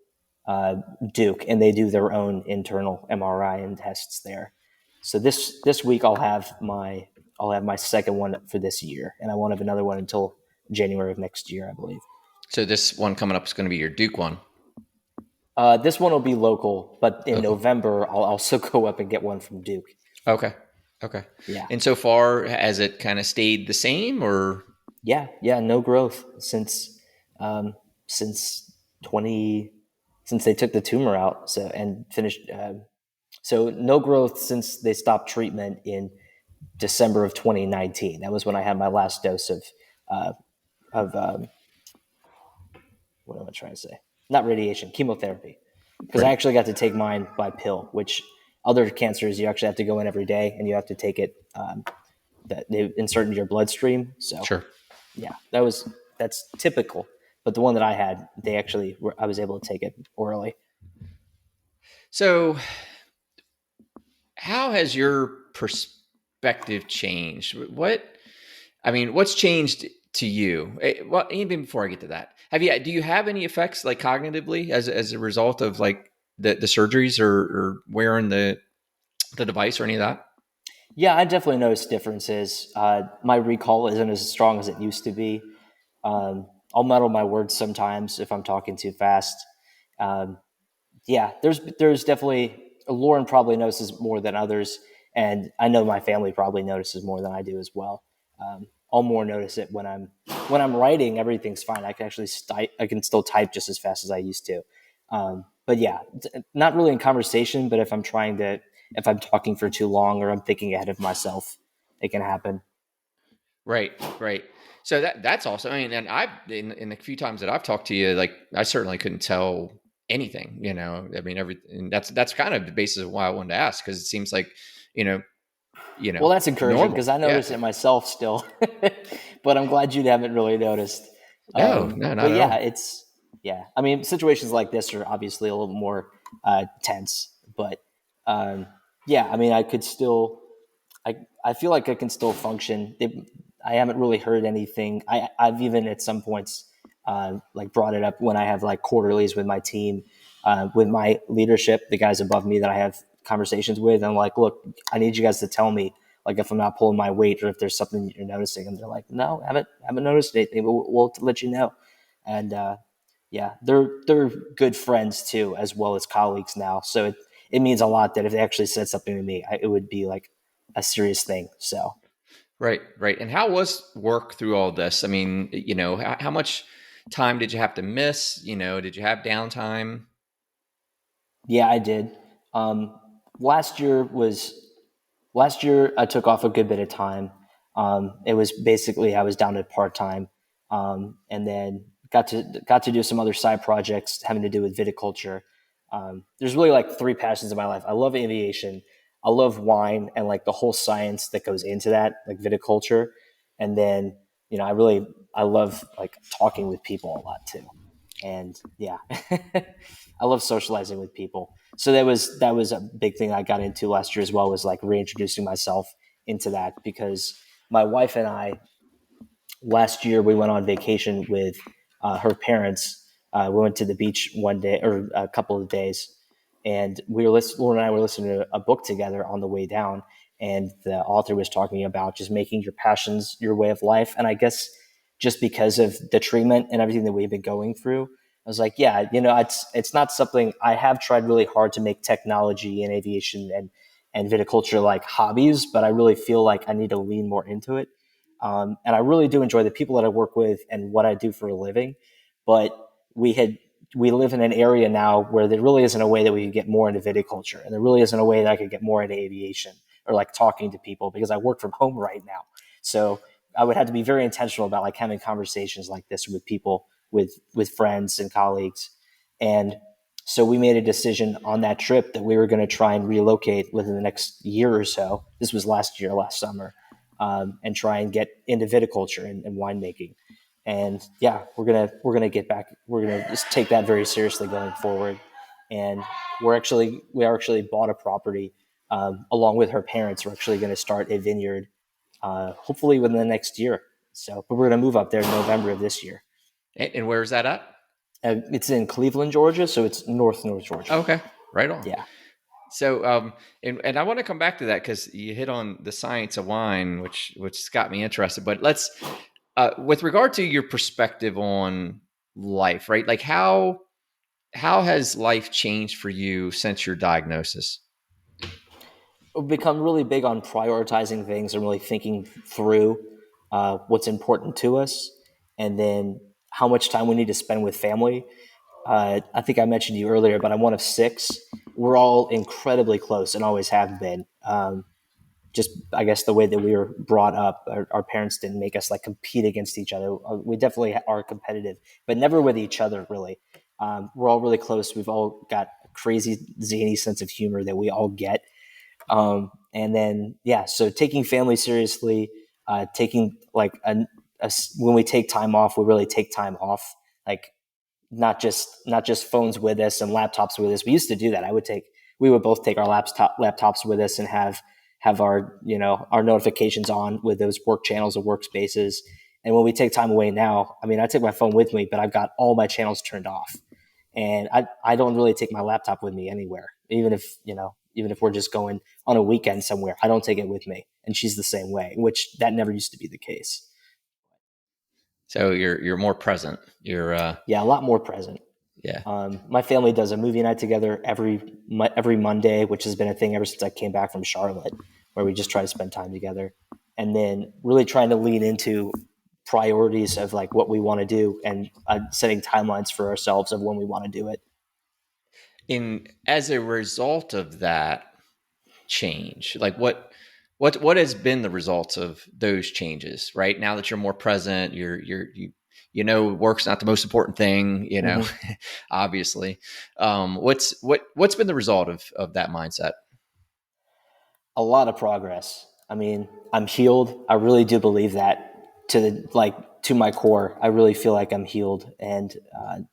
Speaker 2: Duke, and they do their own internal MRI and tests there. So this week I'll have my second one for this year, and I won't have another one until January of next year, I believe.
Speaker 1: So this one coming up is going to be your Duke one.
Speaker 2: This one will be local, but in
Speaker 1: Local.
Speaker 2: November I'll also go up and get one from Duke.
Speaker 1: Okay. Okay.
Speaker 2: Yeah,
Speaker 1: And so far, has it kind of stayed the same, or
Speaker 2: yeah, no growth um, since 20 since they took the tumor out. So and finished. So no growth since they stopped treatment in December of 2019. That was when I had my last dose uh, of what am I trying to say? Not radiation, chemotherapy. Because I
Speaker 1: Right.
Speaker 2: actually got to take mine by pill, which other cancers you actually have to go in every day and you have to take it that they insert into your bloodstream. So
Speaker 1: Sure.
Speaker 2: yeah, that's typical. But the one that I had, I was able to take it orally.
Speaker 1: So, how has your perspective changed? I mean, what's changed to you? Well, even before I get to that, do you have any effects like cognitively as a result of like the surgeries or wearing the device or any of that?
Speaker 2: Yeah, I definitely noticed differences. My recall isn't as strong as it used to be. I'll muddle my words sometimes if I'm talking too fast. Um, yeah, there's definitely Lauren probably notices more than others, and I know my family probably notices more than I do as well. I'll more notice it when I'm writing. Everything's fine. I can actually I can still type just as fast as I used to. But yeah, not really in conversation. But if I'm talking for too long or I'm thinking ahead of myself, it can happen.
Speaker 1: Right, right. So that's also. I mean, and I've in the few times that I've talked to you, like I certainly couldn't tell anything. I mean, everything. That's kind of the basis of why I wanted to ask because it seems like you know,
Speaker 2: Well, that's encouraging
Speaker 1: normal.
Speaker 2: because I
Speaker 1: Yeah.
Speaker 2: notice it myself still, but I'm glad you haven't really noticed.
Speaker 1: No, no, not
Speaker 2: But
Speaker 1: at
Speaker 2: yeah,
Speaker 1: all.
Speaker 2: yeah. I mean, situations like this are obviously a little more tense, but um, yeah, I mean, I feel like I can still function. I haven't really heard anything. I've even at some points like brought it up when I have like quarterlies with my team, with my leadership, the guys above me that I have conversations with. I'm like, look, I need you guys to tell me like if I'm not pulling my weight or if there's something you're noticing. And they're like, no, haven't noticed anything, but we'll let you know. And yeah, they're good friends too, as well as colleagues now. So it means a lot that if they actually said something to me, it would be like a serious thing. So
Speaker 1: Right, right. And how was work through all this? I mean, how much time did you have to miss? Did you have downtime?
Speaker 2: yeah, I did. Um, last year was last year. I took off a good bit of time. It was basically I was down to part time, and then got to do some other side projects having to do with viticulture. There's really like three passions in my life. I love aviation, I love wine, and like the whole science that goes into that, like viticulture. And then I love like talking with people a lot too. And yeah, I love socializing with people. So that was a big thing I got into last year as well, was like reintroducing myself into that, because my wife and I last year we went on vacation with her parents. We went to the beach one day or a couple of days, and Lauren and I were listening to a book together on the way down, and the author was talking about just making your passions your way of life. And I guess just because of the treatment and everything that we've been going through, I was like, yeah, it's not something. I have tried really hard to make technology and aviation and viticulture like hobbies, but I really feel like I need to lean more into it. And I really do enjoy the people that I work with and what I do for a living. But we had we live in an area now where there really isn't a way that we could get more into viticulture, and there really isn't a way that I could get more into aviation or like talking to people, because I work from home right now. So I would have to be very intentional about like having conversations like this with people, with friends and colleagues. And so we made a decision on that trip that we were going to try and relocate within the next year or so. This was last year, last summer, and try and get into viticulture and winemaking. And yeah, we're gonna get back. We're gonna just take that very seriously going forward. And we actually bought a property along with her parents. We're actually going to start a vineyard, hopefully within the next year. So, but we're going to move up there in November of this year.
Speaker 1: And where's that at?
Speaker 2: It's in Cleveland, Georgia, so it's North Georgia.
Speaker 1: Oh, okay, right on.
Speaker 2: Yeah.
Speaker 1: So, and I want to come back to that because you hit on the science of wine, which got me interested. But let's, with regard to your perspective on life, right? Like how has life changed for you since your diagnosis?
Speaker 2: We've become really big on prioritizing things and really thinking through what's important to us, and then how much time we need to spend with family. I think I mentioned to you earlier, but I'm one of six. We're all incredibly close and always have been. Just I guess the way that we were brought up, our parents didn't make us like compete against each other. We definitely are competitive, but never with each other really. We're all really close. We've all got a crazy zany sense of humor that we all get. And then yeah, so taking family seriously, taking like when we take time off, we really take time off. Like not just phones with us and laptops with us. We used to do that. We would both take our laptops with us and have our our notifications on with those work channels and workspaces. And when we take time away now, I mean, I take my phone with me, but I've got all my channels turned off, and I don't really take my laptop with me anywhere, even if we're just going on a weekend somewhere. I don't take it with me, and she's the same way, which that never used to be the case.
Speaker 1: So you're more present. You're
Speaker 2: Yeah, a lot more present.
Speaker 1: yeah.
Speaker 2: My family does a movie night together every Monday, which has been a thing ever since I came back from Charlotte, where we just try to spend time together, and then really trying to lean into priorities of like what we want to do and setting timelines for ourselves of when we want to do it.
Speaker 1: In as a result of that change, like what has been the results of those changes? Right now that you're more present, work's not the most important thing.
Speaker 2: Mm-hmm.
Speaker 1: Obviously. What's been the result of that mindset?
Speaker 2: A lot of progress. I mean, I'm healed. I really do believe that to my core. I really feel like I'm healed, and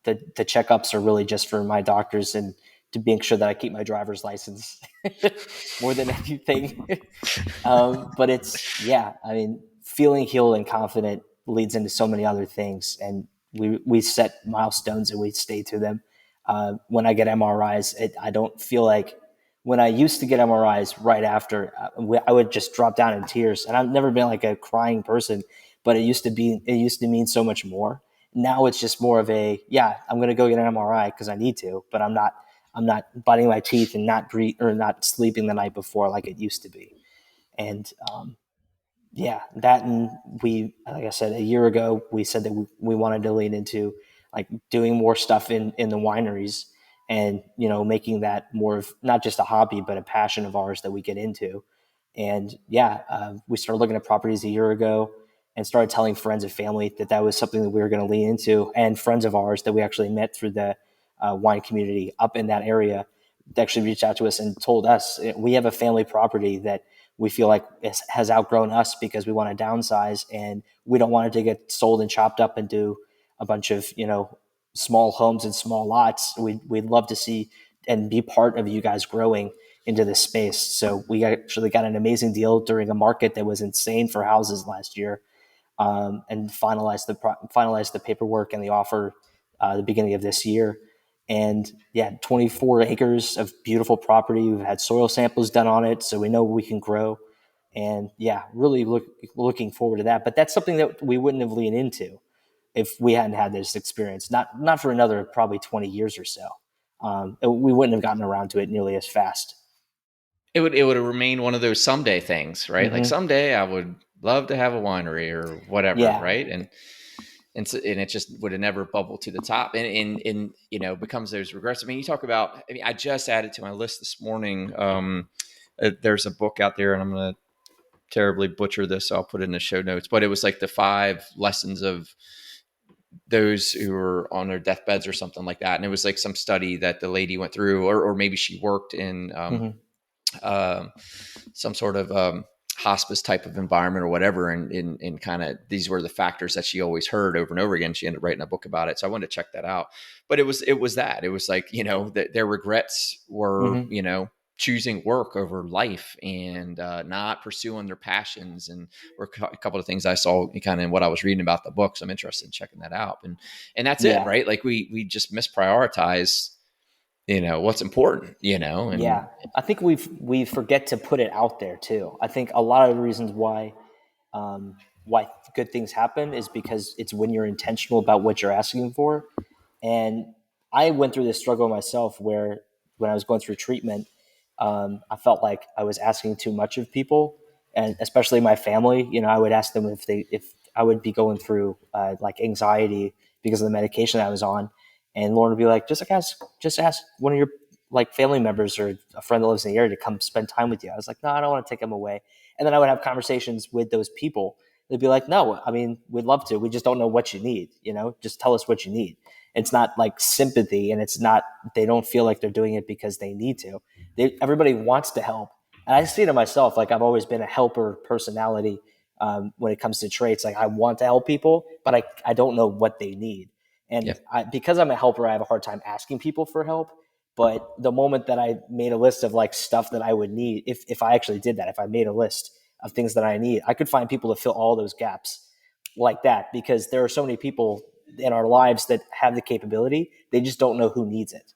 Speaker 2: the checkups are really just for my doctors and to make sure that I keep my driver's license more than anything. But it's yeah. I mean, feeling healed and confident leads into so many other things, and we set milestones and we stay to them. When I get MRIs, I don't feel like when I used to get MRIs right after, I would just drop down in tears. And I've never been like a crying person, but it used to mean so much more. Now it's just more of a, yeah, I'm going to go get an MRI because I need to, but I'm not biting my teeth and not breathe or not sleeping the night before like it used to be. And yeah, that and like I said, a year ago, we said that we wanted to lean into like doing more stuff in the wineries and, making that more of not just a hobby, but a passion of ours that we get into. And yeah, we started looking at properties a year ago and started telling friends and family that that was something that we were going to lean into. And friends of ours that we actually met through the wine community up in that area actually reached out to us and told us we have a family property that we feel like has outgrown us because we want to downsize and we don't want it to get sold and chopped up into a bunch of small homes and small lots. We'd love to see and be part of you guys growing into this space. So we actually got an amazing deal during a market that was insane for houses last year, and finalized the paperwork and the offer the beginning of this year. And yeah, 24 acres of beautiful property. We've had soil samples done on it, so we know we can grow. And yeah, really looking forward to that. But that's something that we wouldn't have leaned into if we hadn't had this experience. Not for another probably 20 years or so. We wouldn't have gotten around to it nearly as fast.
Speaker 1: It would remain one of those someday things, right? Like
Speaker 2: Mm-hmm.
Speaker 1: someday I would love to have a winery or whatever,
Speaker 2: Yeah.
Speaker 1: right? And it just would have never bubbled to the top, and becomes those regrets. I mean, you talk about. I mean, I just added to my list this morning. There's a book out there, and I'm going to terribly butcher this, so I'll put it in the show notes. But it was like the 5 lessons of those who were on their deathbeds or something like that, and it was like some study that the lady went through, or maybe she worked in
Speaker 2: Mm-hmm.
Speaker 1: um, some sort of hospice type of environment or whatever. And kind of these were the factors that she always heard over and over again. She ended up writing a book about it. So I wanted to check that out. But it was like, that their regrets were,
Speaker 2: Mm-hmm.
Speaker 1: choosing work over life and not pursuing their passions. And were a couple of things I saw kind of in what I was reading about the book. So I'm interested in checking that out. And that's it,
Speaker 2: Yeah.
Speaker 1: right? Like we just misprioritize, what's important, and
Speaker 2: Yeah, I think we forget to put it out there too. I think a lot of the reasons why good things happen is because it's when you're intentional about what you're asking for. And I went through this struggle myself where when I was going through treatment, I felt like I was asking too much of people, and especially my family. I would ask them if I would be going through like anxiety because of the medication I was on, And Lauren would be like, just ask one of your like family members or a friend that lives in the area to come spend time with you. I was like, no, I don't want to take them away. And then I would have conversations with those people. They'd be like, no, I mean, we'd love to. We just don't know what you need. Just tell us what you need. It's not like sympathy, and it's not, they don't feel like they're doing it because they need to. Everybody wants to help. And I see it in myself. Like, I've always been a helper personality when it comes to traits. Like, I want to help people, but I don't know what they need.
Speaker 1: Yeah.
Speaker 2: And because I'm a helper, I have a hard time asking people for help. But the moment that I made a list of like stuff that I would need, if I actually did that, if I made a list of things that I need, I could find people to fill all those gaps like that, because there are so many people in our lives that have the capability. They just don't know who needs it.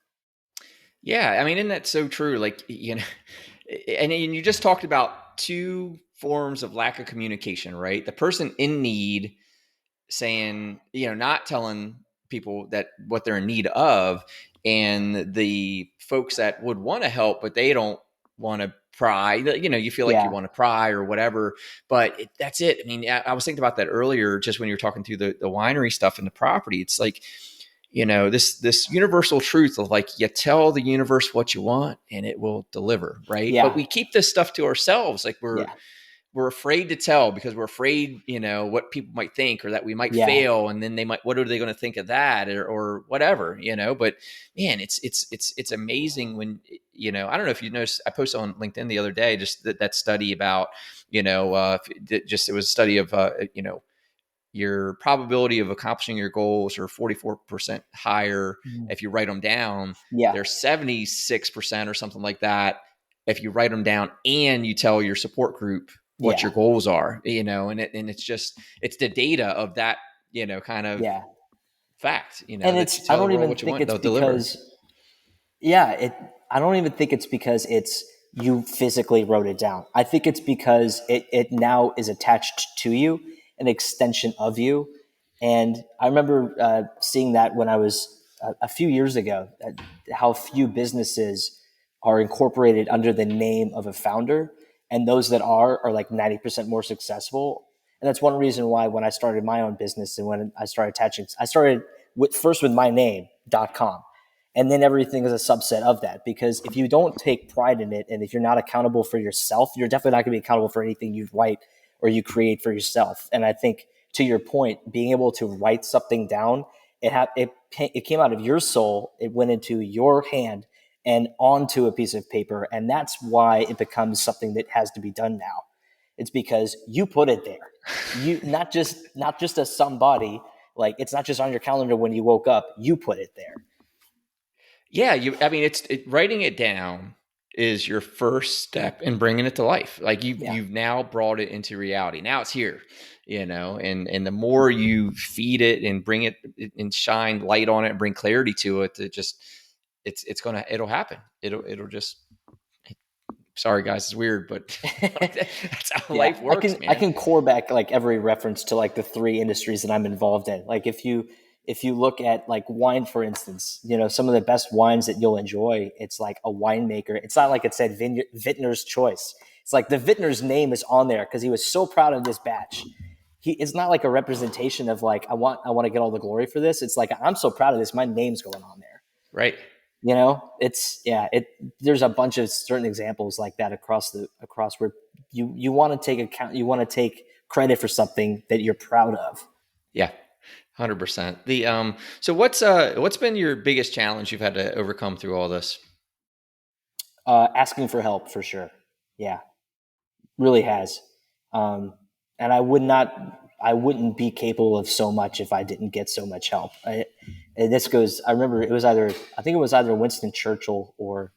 Speaker 1: Yeah, I mean, isn't that so true? Like, and you just talked about two forms of lack of communication, right? The person in need saying, not telling people that what they're in need of, and the folks that would want to help, but they don't want to pry. You feel like you
Speaker 2: Yeah.
Speaker 1: want to pry or whatever, but that's it. I mean, I was thinking about that earlier, just when you were talking through the winery stuff and the property. It's like, this universal truth of like, you tell the universe what you want and it will deliver, right? But
Speaker 2: Yeah.
Speaker 1: we keep this stuff to ourselves. Like,
Speaker 2: Yeah.
Speaker 1: we're afraid to tell because we're afraid, what people might think, or that we might
Speaker 2: Yeah.
Speaker 1: fail, and then what are they going to think of that, or whatever, but man, it's amazing when, I don't know if you noticed, I posted on LinkedIn the other day, just that study about, it was a study of, your probability of accomplishing your goals are 44% higher if you write them down.
Speaker 2: Yeah.
Speaker 1: They're 76% or something like that if you write them down and you tell your support group what your
Speaker 2: Yeah.
Speaker 1: goals are, and it's the data of that, kind of
Speaker 2: Yeah.
Speaker 1: fact,
Speaker 2: And
Speaker 1: that you
Speaker 2: I
Speaker 1: tell the
Speaker 2: don't
Speaker 1: world
Speaker 2: even
Speaker 1: what you
Speaker 2: think
Speaker 1: want,
Speaker 2: it's
Speaker 1: they'll deliver.
Speaker 2: because, I don't even think it's because it's you physically wrote it down. I think it's because it now is attached to you, an extension of you. And I remember seeing that when I was a few years ago, how few businesses are incorporated under the name of a founder. And those that are like 90% more successful. And that's one reason why when I started my own business and when I started first with my name.com. And then everything is a subset of that. Because if you don't take pride in it, and if you're not accountable for yourself, you're definitely not going to be accountable for anything you write or you create for yourself. And I think, to your point, being able to write something down, it came out of your soul, it went into your hand and onto a piece of paper. And that's why it becomes something that has to be done now. It's because you put it there. You not just as somebody, like, it's not just on your calendar when you woke up, you put it there.
Speaker 1: Yeah, I mean, writing it down is your first step in bringing it to life. Like,
Speaker 2: Yeah.
Speaker 1: you've now brought it into reality. Now it's here, and the more you feed it and bring it and shine light on it and bring clarity to it, it'll happen. It'll just, sorry guys, it's weird, but that's how
Speaker 2: Yeah,
Speaker 1: life works,
Speaker 2: I
Speaker 1: man.
Speaker 2: can core back like every reference to like the three industries that I'm involved in. Like, if you look at like wine, for instance, some of the best wines that you'll enjoy, it's like a winemaker. It's not like it said Vintner's Choice. It's like the Vintner's name is on there because he was so proud of this batch. It's not like a representation of like, I want to get all the glory for this. It's like, I'm so proud of this, my name's going on there.
Speaker 1: Right.
Speaker 2: There's a bunch of certain examples like that across where you want to take account, you want to take credit for something that you're proud of.
Speaker 1: Yeah. 100%. So what's been your biggest challenge you've had to overcome through all this?
Speaker 2: Asking for help, for sure. Yeah, really has. And I wouldn't be capable of so much if I didn't get so much help. And this goes, I remember I think it was either Winston Churchill or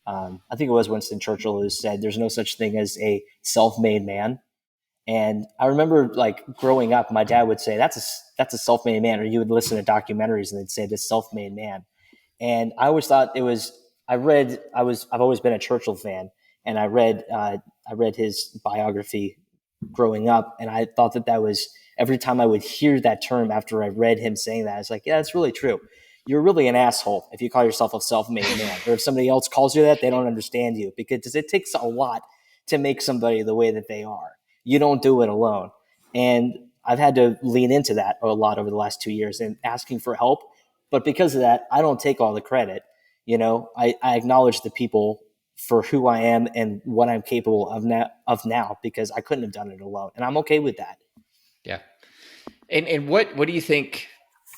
Speaker 2: I think it was Winston Churchill who said, "There's no such thing as a self-made man." And I remember, like, growing up, my dad would say, "That's a self-made man," or you would listen to documentaries and they'd say, "This self-made man." And I always thought it was. I've always been a Churchill fan, and I read his biography growing up, and I thought that was, every time I would hear that term after I read him saying that, it's like, yeah, that's really true. You're really an asshole if you call yourself a self-made man, or if somebody else calls you that, they don't understand you, because it takes a lot to make somebody the way that they are. You don't do it alone, and I've had to lean into that a lot over the last 2 years, and asking for help But because of that, I don't take all the credit. I acknowledge the people for who I am and what I'm capable of now because I couldn't have done it alone. And I'm okay with that.
Speaker 1: Yeah. And what do you think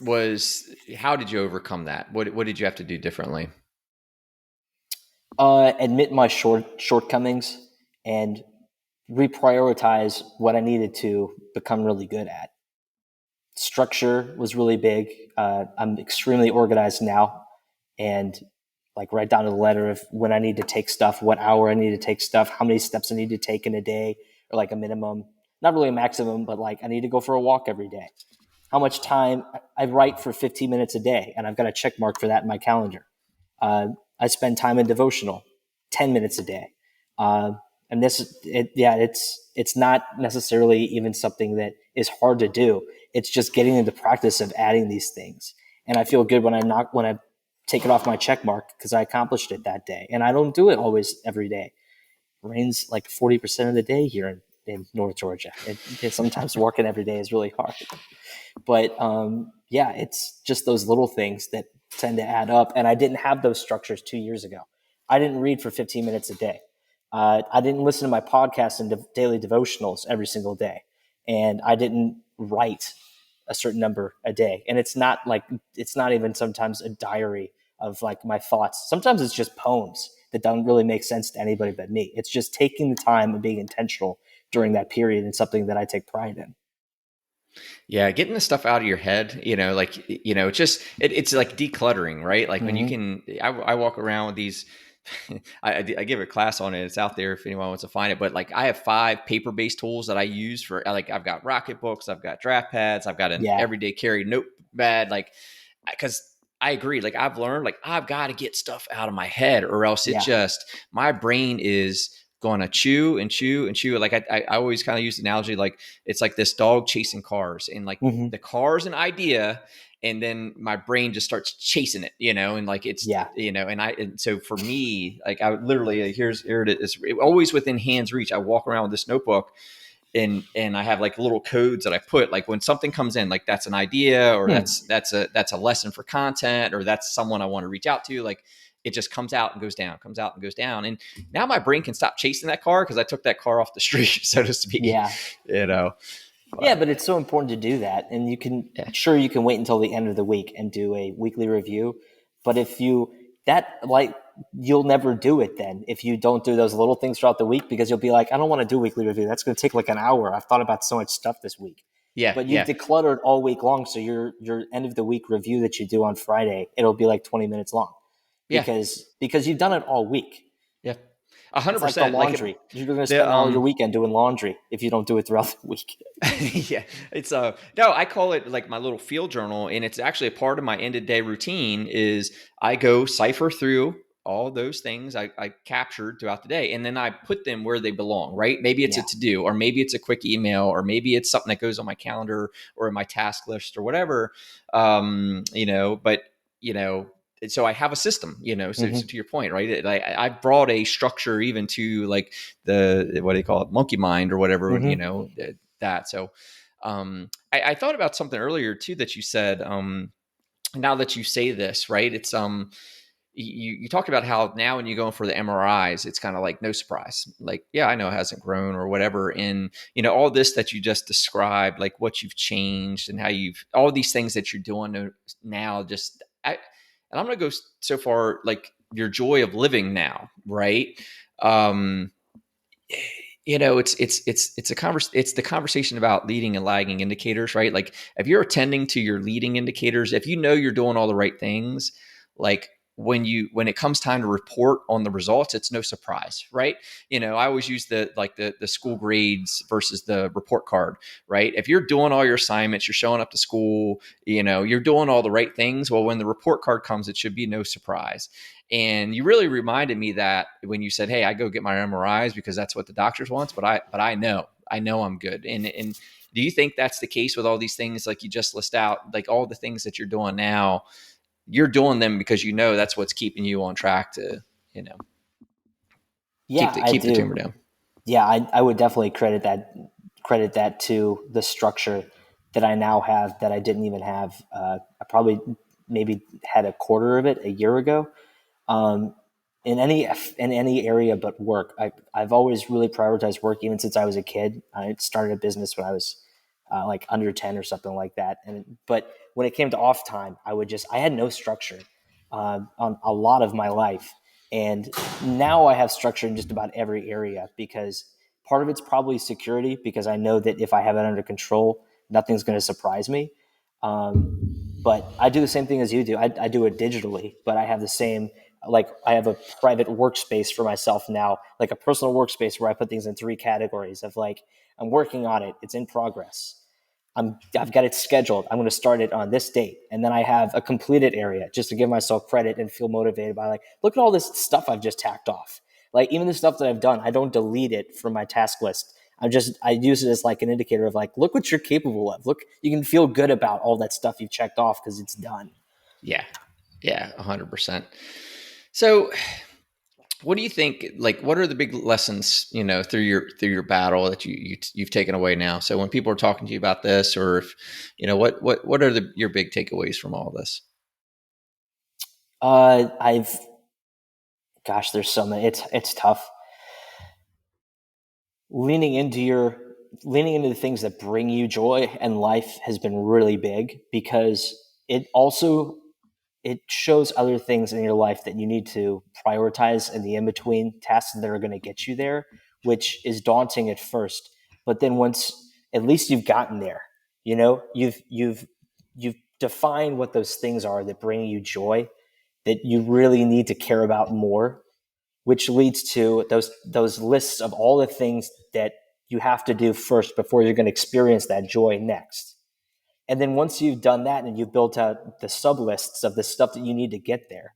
Speaker 1: was how did you overcome that? What did you have to do differently?
Speaker 2: Admit my shortcomings and reprioritize what I needed to become really good at. Structure was really big. I'm extremely organized now, and like right down to the letter of when I need to take stuff, what hour I need to take stuff, how many steps I need to take in a day, or like a minimum, not really a maximum, but like I need to go for a walk every day. How much time I write for 15 minutes a day, and I've got a check mark for that in my calendar. I spend time in devotional, 10 minutes a day. Uh, and it's not necessarily even something that is hard to do. It's just getting into practice of adding these things. And I feel good when I take it off my check mark because I accomplished it that day. And I don't do it always every day. It rains like 40% of the day here in North Georgia. Sometimes working every day is really hard. But yeah, it's just those little things that tend to add up. And I didn't have those structures 2 years ago. I didn't read for 15 minutes a day. I didn't listen to my podcasts and daily devotionals every single day. And I didn't write a certain number a day. And it's not even sometimes a diary of like my thoughts. Sometimes it's just poems that don't really make sense to anybody but me. It's just taking the time and being intentional during that period and something that I take pride in.
Speaker 1: Yeah, getting the stuff out of your head, it's like decluttering, right? Like when you
Speaker 2: Mm-hmm.
Speaker 1: can, I walk around with these. I give a class on it. It's out there if anyone wants to find it. But like I have 5 paper-based tools that I use for like I've got Rocket books, I've got draft pads, I've got an
Speaker 2: Yeah.
Speaker 1: everyday carry notepad. Like because I agree. Like I've learned, like I've got to get stuff out of my head, or else
Speaker 2: Yeah.
Speaker 1: my brain is going to chew and chew and chew. Like I always kind of use the analogy, like it's like this dog chasing cars, and like
Speaker 2: Mm-hmm.
Speaker 1: the car's an idea, and then my brain just starts chasing it, and like it's,
Speaker 2: Yeah.
Speaker 1: and so for me, like I would literally, like, here it is, always within hand's reach. I walk around with this notebook, and I have like little codes that I put, like when something comes in, like that's an idea, or that's a lesson for content, or that's someone I want to reach out to, like it just comes out and goes down, comes out and goes down. And now my brain can stop chasing that car because I took that car off the street, so to speak.
Speaker 2: Yeah. Yeah,
Speaker 1: But
Speaker 2: but it's so important to do that. And
Speaker 1: yeah,
Speaker 2: you can wait until the end of the week and do a weekly review. But if you, that like, you'll never do it then if you don't do those little things throughout the week because you'll be like, I don't want to do a weekly review. That's going to take like an hour. I've thought about so much stuff this week.
Speaker 1: yeah,
Speaker 2: But you've
Speaker 1: yeah,
Speaker 2: decluttered all week long. So your end of the week review that you do on Friday, it'll be like 20 minutes long
Speaker 1: yeah,
Speaker 2: because you've done it all week.
Speaker 1: yeah, a hundred
Speaker 2: It's like the
Speaker 1: percent. Like
Speaker 2: laundry. You're going to
Speaker 1: the
Speaker 2: spend all your weekend doing laundry if you don't do it throughout the week.
Speaker 1: yeah, it's no, I call it like my little field journal, and it's actually a part of my end of day routine. Is I go cipher through all those things I captured throughout the day, and then I put them where they belong. Right? Maybe it's a
Speaker 2: Yeah.
Speaker 1: to do, or maybe it's a quick email, or maybe it's something that goes on my calendar or in my task list or whatever. But you know. So I have a system, so
Speaker 2: Mm-hmm.
Speaker 1: to your point, right? I brought a structure even to like the, what do you call it, monkey mind or whatever,
Speaker 2: Mm-hmm.
Speaker 1: that. So I thought about something earlier too that you said. Now that you say this, right? It's you talked about how now when you go in for the MRIs, it's kind of like no surprise. Like, yeah, I know it hasn't grown or whatever. And all this that you just described, like what you've changed and how you've all these things that you're doing now. And I'm gonna go so far, like your joy of living now, right? Um, it's the conversation about leading and lagging indicators, right? Like if you're attending to your leading indicators, if you're doing all the right things, like when it comes time to report on the results, it's no surprise, right? I always use the school grades versus the report card, right? If you're doing all your assignments, you're showing up to school, you're doing all the right things, well, when the report card comes, it should be no surprise. And you really reminded me that when you said, "Hey, I go get my MRIs because that's what the doctors wants," but I know I'm good. And do you think that's the case with all these things like you just list out, like all the things that you're doing now? You're doing them because that's what's keeping you on track to you know
Speaker 2: Yeah, I
Speaker 1: keep the
Speaker 2: do.
Speaker 1: tumor down.
Speaker 2: Yeah, I would definitely credit that to the structure that I now have that I didn't even have. I probably maybe had a quarter of it a year ago. Um, in any area but work, I've always really prioritized work, even since I was a kid. I started a business when I was like under 10 or something like that. But when it came to off time, I had no structure on a lot of my life. And now I have structure in just about every area, because part of it's probably security, because I know that if I have it under control, nothing's going to surprise me. But I do the same thing as you do. I do it digitally, but I have the same, like I have a private workspace for myself now, like a personal workspace where I put things in three categories of like, I'm working on it, it's in progress. I've got it scheduled. I'm going to start it on this date. And then I have a completed area just to give myself credit and feel motivated by like, look at all this stuff I've just tacked off. Like even the stuff that I've done, I don't delete it from my task list. I use it as like an indicator of like, look what you're capable of. Look, you can feel good about all that stuff you've checked off because it's done.
Speaker 1: Yeah. Yeah. 100%. So what do you think, like, what are the big lessons, through your battle that you've taken away now? So when people are talking to you about this, or if, what are your big takeaways from all this?
Speaker 2: I've, gosh, there's so many. It's tough. leaning into your Leaning into the things that bring you joy and life has been really big, because it shows other things in your life that you need to prioritize in the in between tasks that are going to get you there, which is daunting at first. But then once at least you've gotten there, you've defined what those things are that bring you joy, that you really need to care about more, which leads to those lists of all the things that you have to do first before you're going to experience that joy next. And then once you've done that and you've built out the sub lists of the stuff that you need to get there,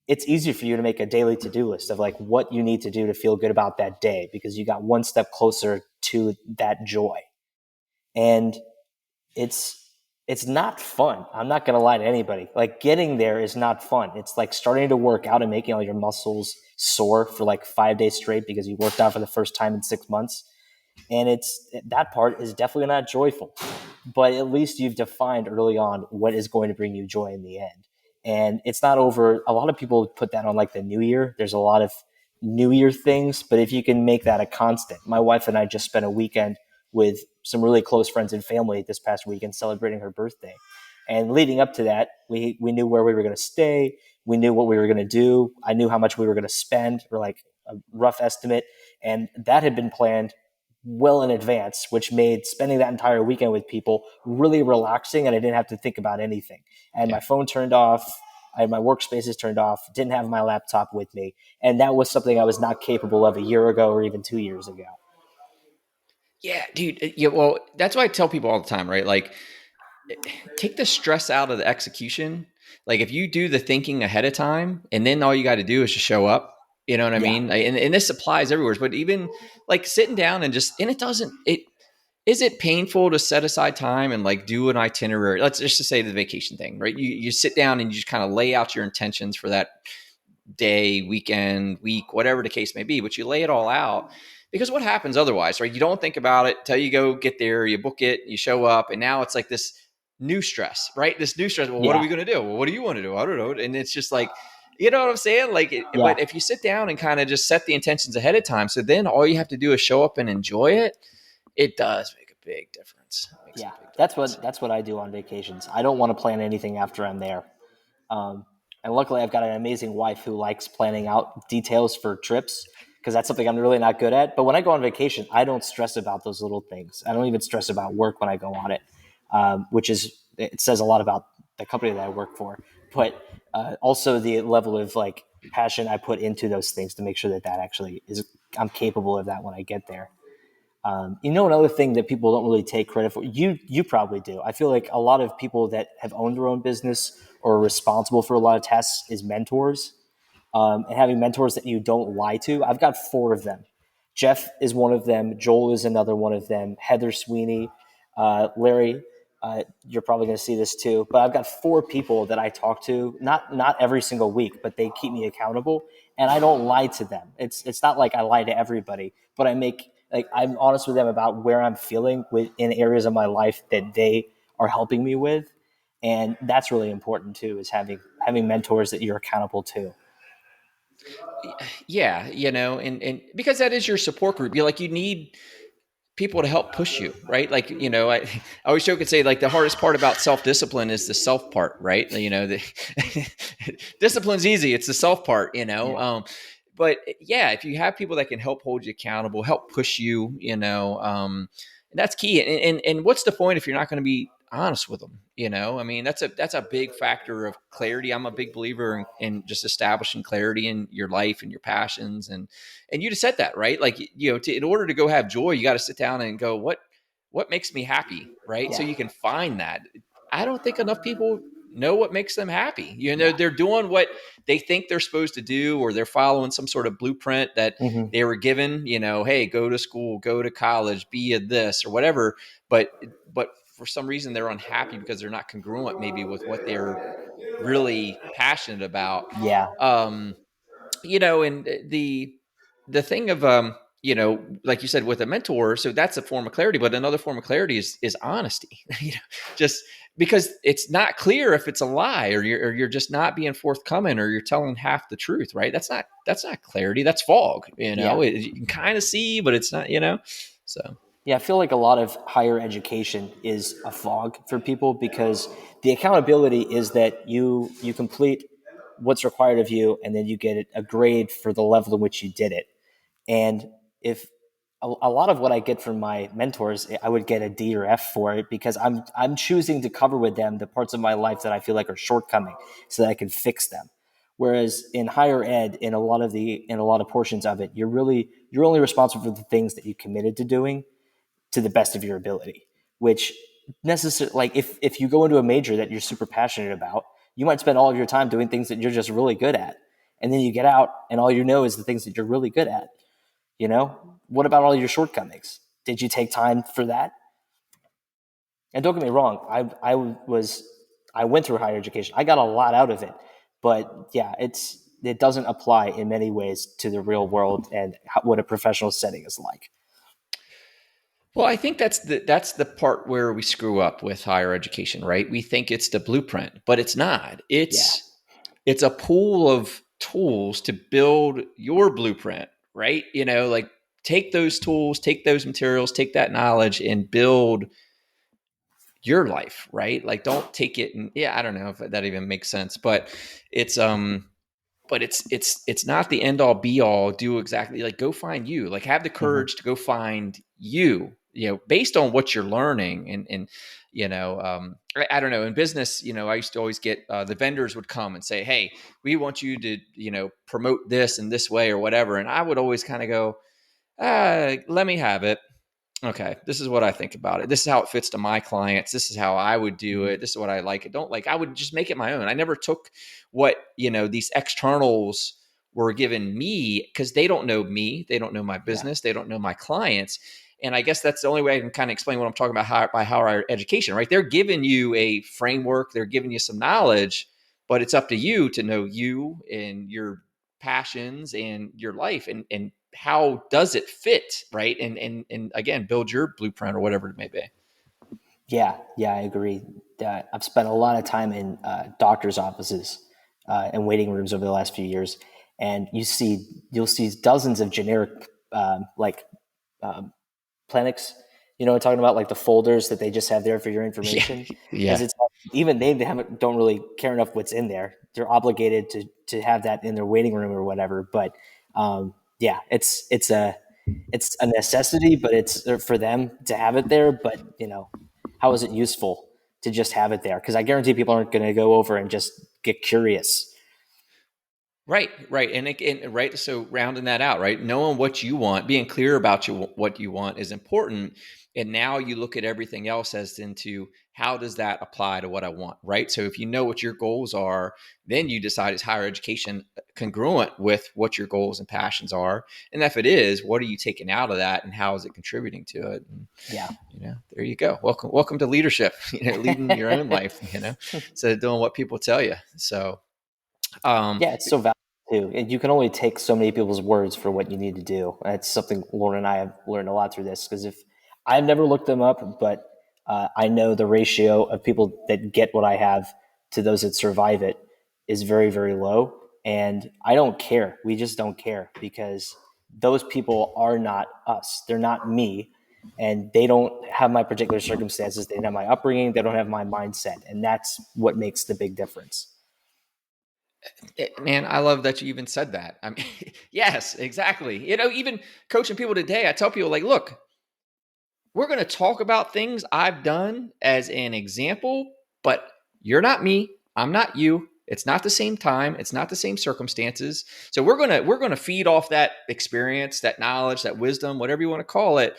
Speaker 2: it's easy for you to make a daily to-do list of like what you need to do to feel good about that day, because you got one step closer to that joy. And it's it's not fun. I'm not going to lie to anybody. Like getting there is not fun. It's like starting to work out and making all your muscles sore for like 5 days straight because you worked out for the first time in 6 months. And that part is definitely not joyful, but at least you've defined early on what is going to bring you joy in the end. And it's not over. A lot of people put that on like the new year. There's a lot of new year things, but if you can make that a constant. My wife and I just spent a weekend with some really close friends and family this past weekend celebrating her birthday. And leading up to that, we knew where we were going to stay. We knew what we were going to do. I knew how much we were going to spend, or like a rough estimate. And that had been planned well in advance, which made spending that entire weekend with people really relaxing, and I didn't have to think about anything. I had my phone turned off. I had my workspaces turned off, didn't have my laptop with me. And that was something I was not capable of a year ago or even 2 years ago.
Speaker 1: Yeah, dude. Yeah, well, that's why I tell people all the time, right? Like, take the stress out of the execution. Like, if you do the thinking ahead of time, and then all you got to do is just show up. You know what I
Speaker 2: Yeah.
Speaker 1: mean? And this applies everywhere. But even like sitting down and just, and it doesn't. It is it painful to set aside time and like do an itinerary? Let's just say the vacation thing, right? You sit down and you just kind of lay out your intentions for that day, weekend, week, whatever the case may be, but you lay it all out, because what happens otherwise, right? You don't think about it till you go get there, you book it, you show up, and now it's like this new stress, right? This new stress. Well, what are
Speaker 2: Yeah.
Speaker 1: we going to do? Well, what do you want to do? I don't know. And it's just like, you know what I'm saying? Like,
Speaker 2: Yeah.
Speaker 1: but if you sit down and kind of just set the intentions ahead of time, so then all you have to do is show up and enjoy it. It does make a big difference. It makes a
Speaker 2: Yeah.
Speaker 1: big
Speaker 2: That's
Speaker 1: difference.
Speaker 2: what I do on vacations. I don't want to plan anything after I'm there. Um, and luckily, I've got an amazing wife who likes planning out details for trips, because that's something I'm really not good at. But when I go on vacation, I don't stress about those little things. I don't even stress about work when I go on it, it says a lot about the company that I work for. But also the level of like passion I put into those things to make sure that actually is, I'm capable of that when I get there. Another thing that people don't really take credit for, you probably do. I feel like a lot of people that have owned their own business or are responsible for a lot of tasks is mentors, and having mentors that you don't lie to. I've got four of them. Jeff is one of them. Joel is another one of them. Heather Sweeney, Larry. You're probably going to see this too, but I've got four people that I talk to, not every single week, but they keep me accountable, and I don't lie to them. It's not like I lie to everybody, but I'm honest with them about where I'm feeling in areas of my life that they are helping me with, And that's really important too, is having mentors that you're accountable to.
Speaker 1: Yeah, and because that is your support group. You need people to help push you, right? I always joke and say, like, the hardest part about self-discipline is the self part, right? The discipline's easy, it's the self part.
Speaker 2: Yeah.
Speaker 1: But yeah, if you have people that can help hold you accountable, help push you, that's key. And what's the point if you're not going to be honest with them? I mean, that's a big factor of clarity. I'm a big believer in just establishing clarity in your life and your passions, and you just said that, right? Like, in order to go have joy, you got to sit down and go, what makes me happy, right? So
Speaker 2: Yeah.
Speaker 1: you can find that. I don't think enough people know what makes them happy.
Speaker 2: Yeah.
Speaker 1: They're doing what they think they're supposed to do, or they're following some sort of blueprint that
Speaker 2: Mm-hmm.
Speaker 1: they were given. Hey, go to school, go to college, be a this or whatever. But for some reason they're unhappy because they're not congruent maybe with what they're really passionate about.
Speaker 2: Yeah.
Speaker 1: um and the thing of, like you said, with a mentor, so that's a form of clarity, but another form of clarity is honesty. Just because it's not clear if it's a lie, or you're just not being forthcoming, or you're telling half the truth, right? That's not clarity, that's fog.
Speaker 2: Yeah.
Speaker 1: You can kind of see, but it's not. So
Speaker 2: Yeah, I feel like a lot of higher education is a fog for people, because the accountability is that you complete what's required of you, and then you get a grade for the level in which you did it. And if a lot of what I get from my mentors, I would get a D or F for it, because I'm choosing to cover with them the parts of my life that I feel like are shortcoming, so that I can fix them. Whereas in higher ed, in a lot of portions of it, you're only responsible for the things that you committed to doing to the best of your ability. Which necessarily, like, if you go into a major that you're super passionate about, you might spend all of your time doing things that you're just really good at, and then you get out and all you know is the things that you're really good at. What about all your shortcomings? Did you take time for that? And don't get me wrong, I went through higher education, I got a lot out of it, but yeah, it doesn't apply in many ways to the real world and what a professional setting is like.
Speaker 1: well, I think that's the part where we screw up with higher education, right? We think it's the blueprint, but it's not.
Speaker 2: Yeah.
Speaker 1: It's a pool of tools to build your blueprint, right? Like, take those tools, take those materials, take that knowledge, and build your life, right? Like, don't take it and, yeah, I don't know if that even makes sense, but it's not the end all be all. Do exactly, like, go find you, like, have the
Speaker 2: Mm-hmm.
Speaker 1: courage to go find you, based on what you're learning. And I don't know, in business, I used to always get, the vendors would come and say, hey, we want you to, promote this in this way or whatever, and I would always kind of go, let me have it. Okay, this is what I think about it. This is how it fits to my clients. This is how I would do
Speaker 2: Mm-hmm.
Speaker 1: it. This is what I like. It don't like. I would just make it my own. I never took what, these externals were giving me, because they don't know me. They don't know my
Speaker 2: Yeah.
Speaker 1: business. They don't know my clients. And I guess that's the only way I can kind of explain what I'm talking about, by higher education, right? They're giving you a framework. They're giving you some knowledge, but it's up to you to know you and your passions and your life, and how does it fit, right? And again, build your blueprint or whatever it may be.
Speaker 2: Yeah, I agree. I've spent a lot of time in doctors' offices and waiting rooms over the last few years, and you'll see dozens of generic like um, clinics. Talking about, like, the folders that they just have there for your
Speaker 1: Yeah,
Speaker 2: information, because
Speaker 1: yeah.
Speaker 2: it's even they haven't don't really care enough what's in there. They're obligated to have that in their waiting room or whatever. But yeah, it's a necessity, but it's for them to have it there. But how is it useful to just have it there? Because I guarantee people aren't going to go over and just get curious.
Speaker 1: Right, and right. So rounding that out, right, knowing what you want, being clear about what you want is important, and now you look at everything else as into how does that apply to what I want, right? So if you know what your goals are, then you decide, is higher education congruent with what your goals and passions are, and if it is, what are you taking out of that, and how is it contributing to it? And
Speaker 2: Yeah.
Speaker 1: there you go. Welcome to leadership. Leading your own life. Instead of doing what people tell you. So. Um,
Speaker 2: Yeah, it's so valuable too. And you can only take so many people's words for what you need to do. That's something Lauren and I have learned a lot through this. Because if I've never looked them up, but I know the ratio of people that get what I have to those that survive it is very, very low. And I don't care. We just don't care because those people are not us. They're not me. And they don't have my particular circumstances. They don't have my upbringing. They don't have my mindset. And that's what makes the big difference.
Speaker 1: Man, I love that you even said that. I mean, yes, exactly. Even coaching people today, I tell people like, look, we're going to talk about things I've done as an example, but you're not me. I'm not you. It's not the same time. It's not the same circumstances. So we're going to feed off that experience, that knowledge, that wisdom, whatever you want to call it.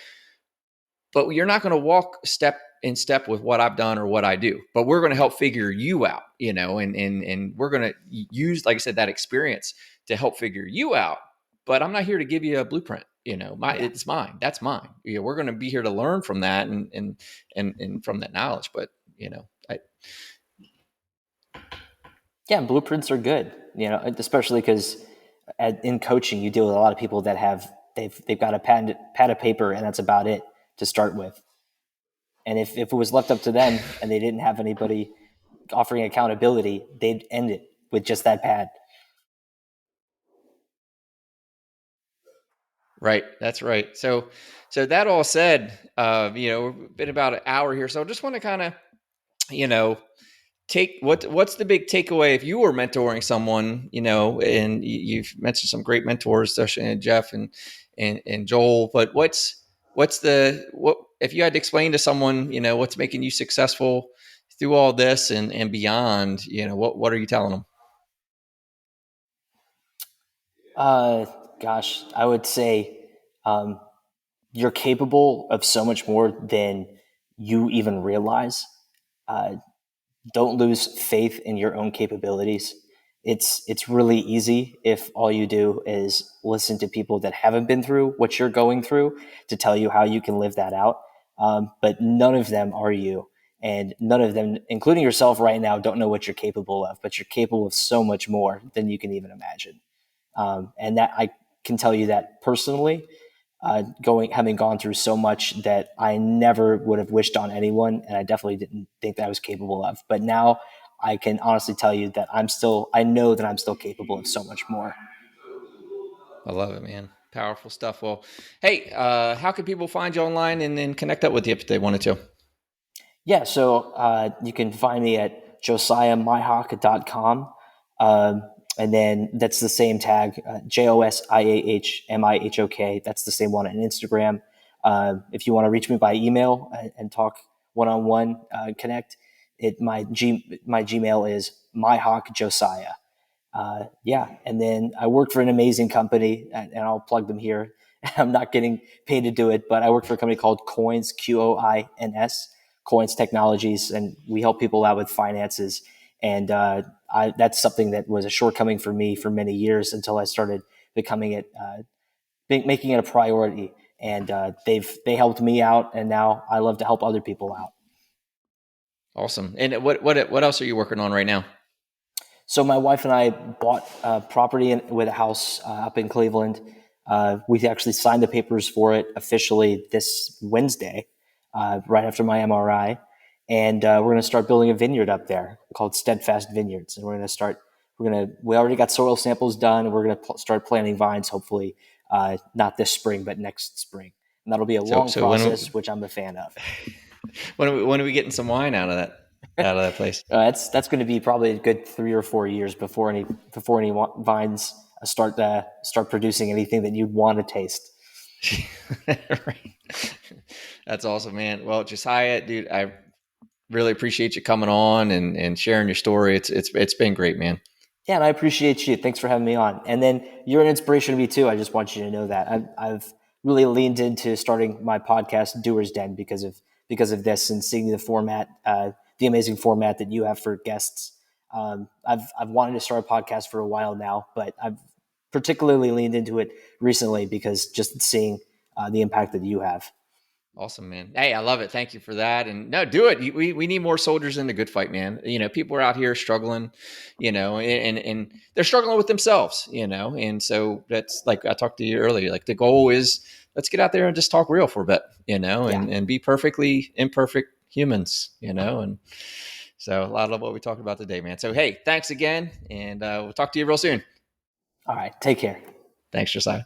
Speaker 1: But you're not going to walk step in step with what I've done or what I do. But we're going to help figure you out, and we're going to use, like I said, that experience to help figure you out. But I'm not here to give you a blueprint. It's mine. That's mine. We're going to be here to learn from that and from that knowledge. But
Speaker 2: Yeah, blueprints are good, especially because in coaching, you deal with a lot of people that they've got a pad of paper and that's about it to start with. And if it was left up to them and they didn't have anybody offering accountability, they'd end it with just that pad.
Speaker 1: Right. That's right. So that all said, we've been about an hour here. So I just want to kind of, take what's the big takeaway if you were mentoring someone, and you've mentioned some great mentors, especially Jeff and Joel, but what if you had to explain to someone, what's making you successful through all this and beyond, what are you telling them?
Speaker 2: Uh, Gosh, I would say um, you're capable of so much more than you even realize. Uh, don't lose faith in your own capabilities. It's really easy if all you do is listen to people that haven't been through what you're going through to tell you how you can live that out. But none of them are you, and none of them, including yourself right now, don't know what you're capable of. But you're capable of so much more than you can even imagine. And that I can tell you that personally, having gone through so much that I never would have wished on anyone, and I definitely didn't think that I was capable of. But now I can honestly tell you that I know that I'm still capable of so much more.
Speaker 1: I love it, man. Powerful stuff. Well, hey, how can people find you online and connect up with you if they wanted to?
Speaker 2: Yeah, so you can find me at josiahmihok.com. And then that's the same tag, JOSIAHMIHOK. That's the same one on Instagram. If you want to reach me by email and talk one-on-one, connect, my Gmail is myhawkjosiah. Yeah, and then I work for an amazing company, and I'll plug them here. I'm not getting paid to do it, but I work for a company called Coins, Qoins, Coins Technologies, and we help people out with finances. And that's something that was a shortcoming for me for many years until I started becoming it, making it a priority. And they helped me out, and now I love to help other people out.
Speaker 1: Awesome. And what else are you working on right now?
Speaker 2: So my wife and I bought property with a house up in Cleveland. We actually signed the papers for it officially this Wednesday, right after my MRI, and we're going to start building a vineyard up there called Steadfast Vineyards. And we're going to start. We already got soil samples done. And we're going to start planting vines, hopefully not this spring, but next spring. And that'll be a long process, which I'm a fan of.
Speaker 1: When are we getting some wine out of that place?
Speaker 2: That's going to be probably a good 3 or 4 years before any vines start producing anything that you'd want to taste.
Speaker 1: Right. That's awesome, man. Well, Josiah, dude, I really appreciate you coming on and sharing your story. It's been great, man.
Speaker 2: Yeah, and I appreciate you. Thanks for having me on. And then you're an inspiration to me too. I just want you to know that I've really leaned into starting my podcast, Doer's Den, because of this and seeing the format, the amazing format that you have for guests. I've wanted to start a podcast for a while now, but I've particularly leaned into it recently because just seeing the impact that you have.
Speaker 1: Awesome, man. Hey, I love it. Thank you for that. And no, do it. We need more soldiers in the good fight, man. People are out here struggling, and they're struggling with themselves, and so that's like I talked to you earlier. Like the goal is let's get out there and just talk real for a bit,
Speaker 2: Yeah.
Speaker 1: and be perfectly imperfect humans, and so a lot of what we talked about today, man. So, hey, thanks again. And we'll talk to you real soon.
Speaker 2: All right. Take care.
Speaker 1: Thanks, Josiah.